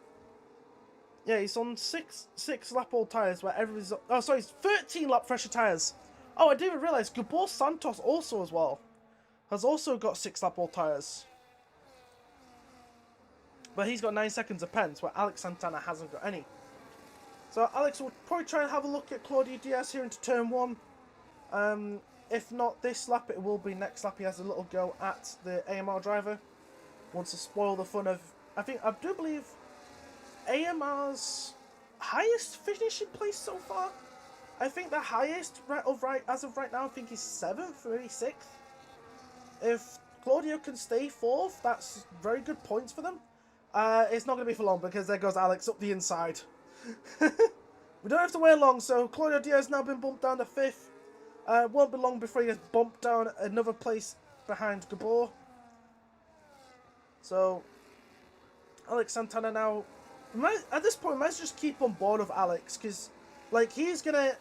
Yeah, he's on 6 lap old tyres where everybody's, oh sorry, it's 13 lap fresher tyres. Oh, I didn't even realise, Gabor Santos also as well, has also got 6 lap old tyres. But he's got 9 seconds of pens, where Alex Santana hasn't got any. So Alex will probably try and have a look at Claudio Diaz here into turn 1. If not this lap, it will be next lap. He has a little go at the AMR driver. Wants to spoil the fun of, I do believe AMR's highest finishing place so far. I think the highest as of right now, I think he's 7th, maybe 6th. If Claudio can stay 4th, that's very good points for them. It's not going to be for long, because there goes Alex up the inside. We don't have to wait long, so Claudio Diaz has now been bumped down to 5th. Won't be long before he gets bumped down another place behind Gabor. So Alex Santana now, at this point, might just keep on board of Alex, because like he's gonna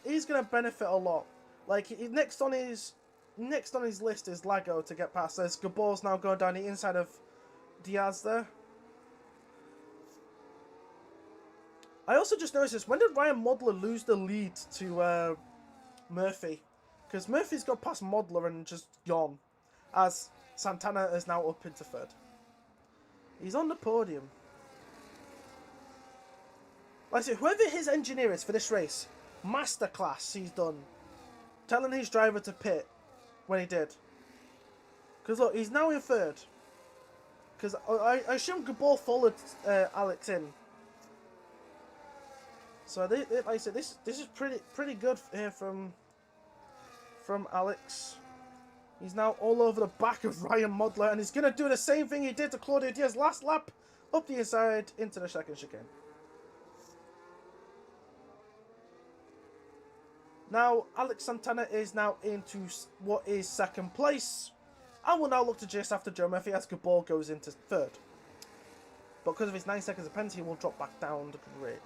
benefit a lot. Like next on his list is Lago to get past. There's Gabor's now going down the inside of Diaz there. I also just noticed this. When did Ryan Modler lose the lead to Murphy? Because Murphy's got past Modler and just gone, as Santana is now up into 3rd. He's on the podium. Like I say, whoever his engineer is for this race, masterclass he's done. Telling his driver to pit when he did. Because look, he's now in 3rd. Because I assume Gabor followed Alex in. So like I said, this is pretty good here from Alex. He's now all over the back of Ryan Modler, and he's gonna do the same thing he did to Claudio Diaz last lap, up the inside into the 2nd chicane. Now Alex Santana is now into what is 2nd place, and will now look to chase after Joe Murphy as Gabor goes into 3rd. But because of his 9 seconds of penalty, he will drop back down the grid.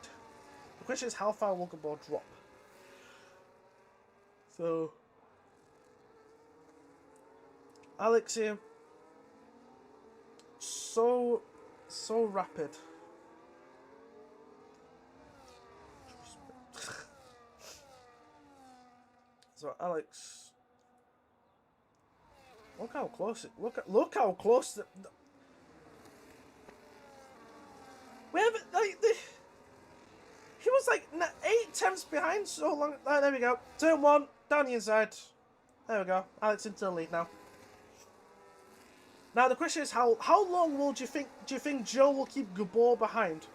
The question is, how far will Gabor drop? So Alex here, so rapid. So Alex, look how close it. Look how close. We haven't he was like 8 tenths behind so long. Oh, there we go. Turn 1 down the inside. There we go. Alex into the lead now. Now the question is, how long do you think Joe will keep Gabor behind?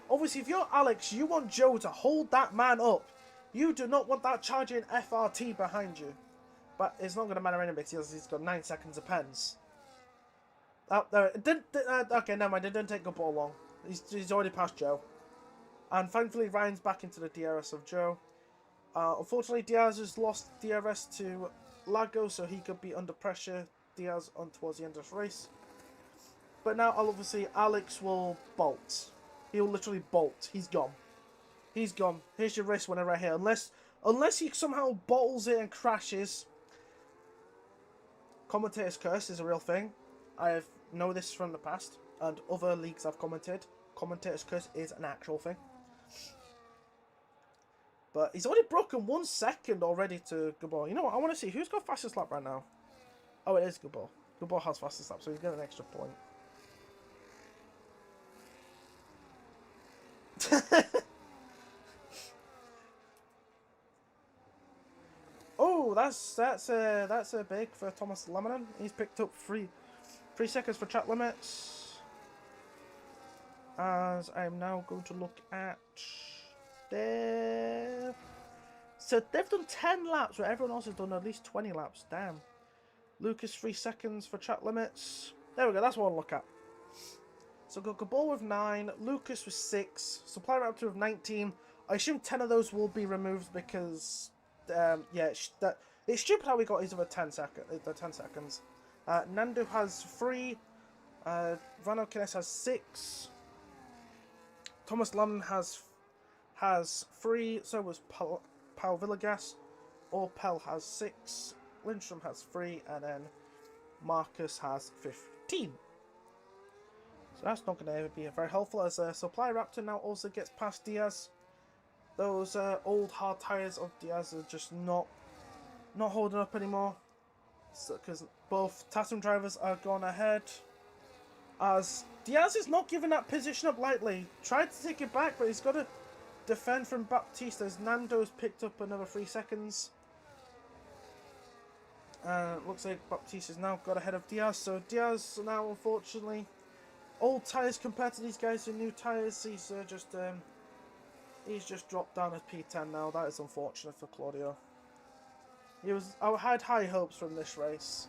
Obviously, if you're Alex, you want Joe to hold that man up. You do not want that charging FRT behind you. But it's not going to matter anyway because he's got 9 seconds of pens. Oh, there, okay, never mind. It didn't take Gabor long. He's already passed Joe. And thankfully, Ryan's back into the DRS of Joe. Unfortunately, Diaz has lost DRS to Lago, so he could be under pressure. Diaz on towards the end of this race. But now, obviously, Alex will bolt. He'll literally bolt. He's gone. He's gone. Here's your race winner right here. Unless he somehow bottles it and crashes. Commentator's curse is a real thing. I know this from the past, and other leagues I've commented. Commentator's curse is an actual thing. But he's already broken 1 second already to Gabor. You know what? I want to see who's got fastest lap right now. Oh, it is Gabor. Gabor has fastest lap, so he's getting an extra point. Oh, that's a big for Thomas Lemon. He's picked up 3 seconds for track limits. As I'm now going to look at their... So they've done 10 laps, where everyone else has done at least 20 laps. Damn. Lucas 3 seconds for track limits. There we go. That's what I'll look at. So got Gabor with 9, Lucas with 6, Supply Raptor with 19. I assume 10 of those will be removed because, yeah, it's stupid how we got his other 10 seconds. Nando has 3, Vano Kines has 6, Thomas Lemon has 3, so was Paul Villegas. Orpel has 6, Lindstrom has 3, and then Marcus has 15. So that's not going to be very helpful, as Supply Raptor now also gets past Diaz. Those old hard tyres of Diaz are just not holding up anymore. Because both Tatum drivers are gone ahead. As Diaz is not giving that position up lightly. Tried to take it back, but he's got to defend from Baptiste, as Nando's picked up another 3 seconds. Looks like Baptiste has now got ahead of Diaz. So Diaz now, unfortunately... Old tyres compared to these guys with new tyres. He's just dropped down as P10 now. That is unfortunate for Claudio. I had high hopes from this race.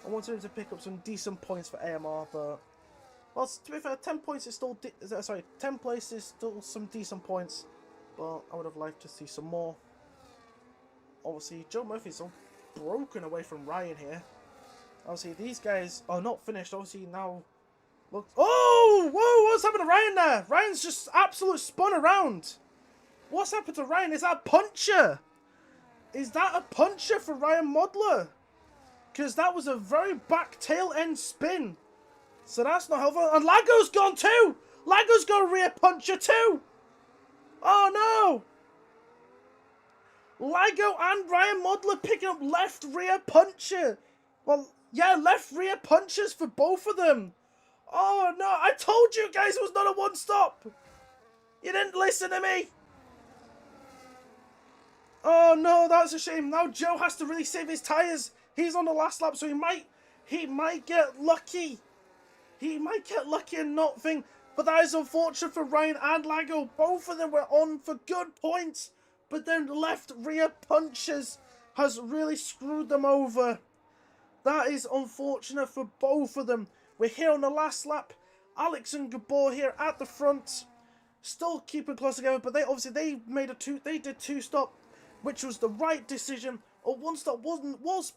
I wanted him to pick up some decent points for AMR, but well, to be fair, 10 points is still 10 places is still some decent points, but I would have liked to see some more. Obviously, Joe Murphy's so broken away from Ryan here. Obviously, these guys are not finished. Obviously now. Look, oh, whoa, what's happened to Ryan there? Ryan's just absolute spun around. What's happened to Ryan? Is that a puncher? Is that a puncher for Ryan Modler? Because that was a very back tail end spin. So that's not helpful. And Lago's gone too. Lago's got a rear puncher too. Oh no. Lago and Ryan Modler picking up left rear puncher. Well, yeah, left rear punches for both of them. Oh no, I told you guys it was not a one stop. You didn't listen to me. Oh no, that's a shame. Now Joe has to really save his tyres. He's on the last lap, so he might get lucky. He might get lucky and not think. But that is unfortunate for Ryan and Lago. Both of them were on for good points. But then left rear punches has really screwed them over. That is unfortunate for both of them. We're here on the last lap. Alex and Gabor here at the front, still keeping close together. But they did 2 stop, which was the right decision. A 1 stop was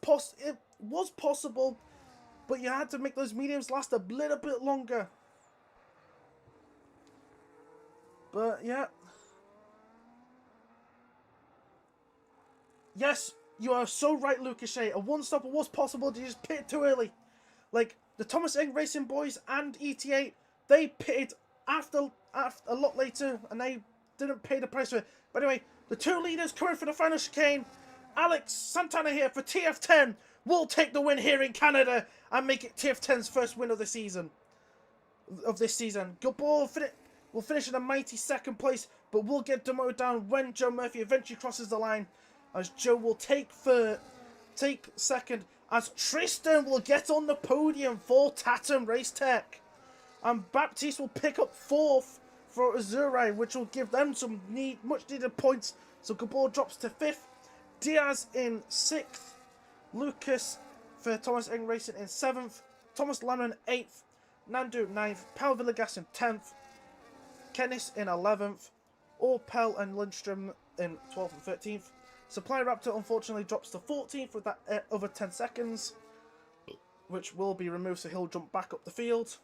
possible, but you had to make those mediums last a little bit longer. But yeah, yes, you are so right, Lucas Shea. A 1 stopper was possible. You just pit too early, like. The Thomas Inc. Racing boys and ETA, they pitted after a lot later, and they didn't pay the price for it. But anyway, the 2 leaders coming for the final chicane. Alex Santana here for TF10 will take the win here in Canada and make it TF10's first win of the season. Gabor will finish in a mighty 2nd place, but will get demoted down when Joe Murphy eventually crosses the line, as Joe will take 2nd. as Tristan will get on the podium for Tatum Race Tech. And Baptiste will pick up 4th for Azurai, which will give them some much needed points. So Gabor drops to 5th. Diaz in 6th. Lucas for Thomas Eng Racing in 7th. Thomas Lemon 8th. Nando 9th. Paul Villegas in 10th. Kennis in 11th. Orpel and Lindstrom in 12th and 13th. Supply Raptor unfortunately drops to 14th with that over 10 seconds, which will be removed, so he'll jump back up the field.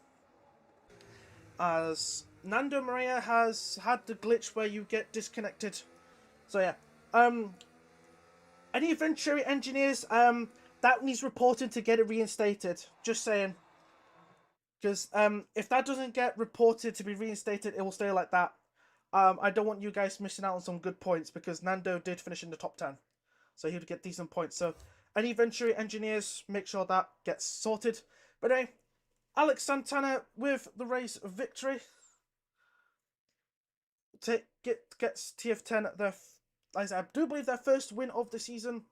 As Nando Maria has had the glitch where you get disconnected. So yeah. Any Venturi engineers, that needs reporting to get it reinstated. Just saying. Because if that doesn't get reported to be reinstated, it will stay like that. I don't want you guys missing out on some good points, because Nando did finish in the top 10. So he would get decent points. So any Venturi engineers, make sure that gets sorted. But anyway, Alex Santana with the race victory. Gets TF10 I do believe their first win of the season,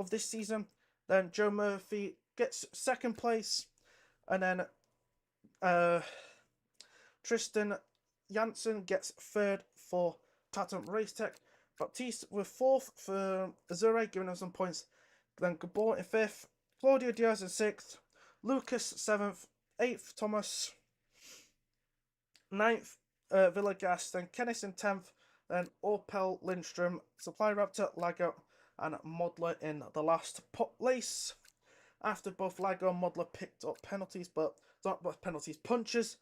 this season. Then Joe Murphy gets 2nd place, and then Tristan Janssen gets 3rd for Tatum Race Tech. Baptiste with 4th for Azure, giving him some points. Then Gabor in 5th. Claudio Diaz in 6th. Lucas 7th. 8th Thomas. 9th Villegas. Then Kennis in 10th. Then Orpel, Lindstrom, Supply Raptor, Lago, and Modler in the last place. After both Lago and Modler picked up penalties, but not penalties, punches.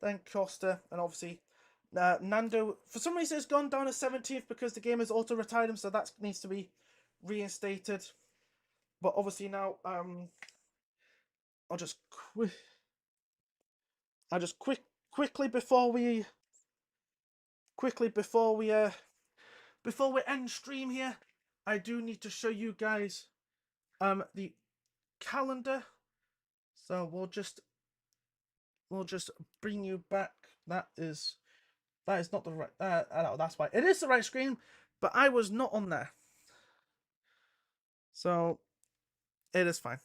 Then Costa, and obviously Nando, for some reason, has gone down to 17th because the game has auto-retired him, so that needs to be reinstated. But obviously now, I'll just quickly before we end stream here, I do need to show you guys the calendar. So we'll just bring you back. That is not the right. No, that's why it is the right screen, but I was not on there, so it is fine.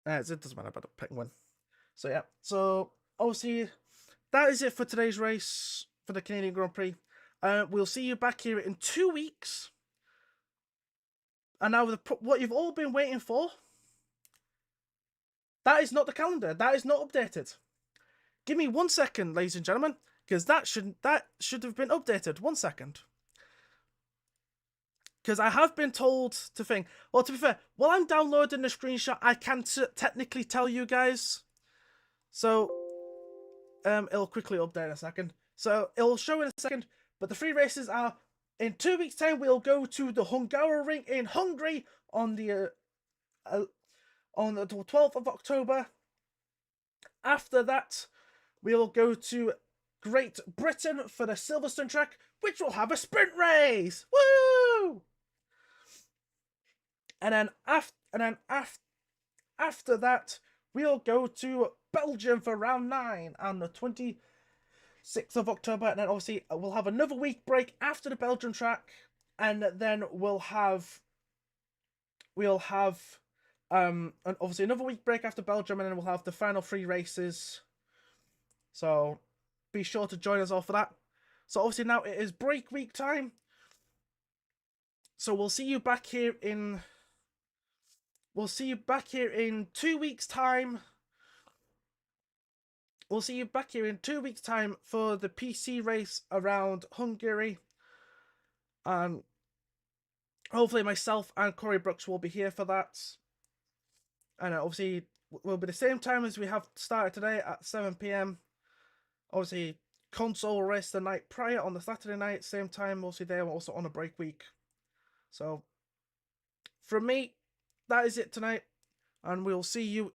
It doesn't matter about the penguin. So yeah. So obviously, that is it for today's race for the Canadian Grand Prix. We'll see you back here in 2 weeks. And now what you've all been waiting for. That is not the calendar. That is not updated. Give me 1 second, ladies and gentlemen, because that should have been updated. 1 second. Because I have been told to think. Well, to be fair, while I'm downloading the screenshot, I can technically tell you guys. So, it'll quickly update in a second. So it'll show in a second. But the 3 races are in 2 weeks' time. We'll go to the Hungaroring in Hungary on the 12th of October. After that, we'll go to Great Britain for the Silverstone track, which will have a sprint race. Woo! And then after that, we'll go to Belgium for round 9 on the 26th of October. And then obviously we'll have another week break after the Belgium track, and then we'll have and obviously another week break after Belgium, and then we'll have the final 3 races. So be sure to join us all for that. So obviously now it is break week time. So we'll see you back here in 2 weeks' time. We'll see you back here in 2 weeks' time for the PC race around Hungary. And hopefully myself and Corey Brooks will be here for that. And obviously will be the same time as we have started today at 7 PM. Obviously, console race the night prior on the Saturday night, same time. Obviously, they're also on a break week. So, from me, that is it tonight. And we'll see you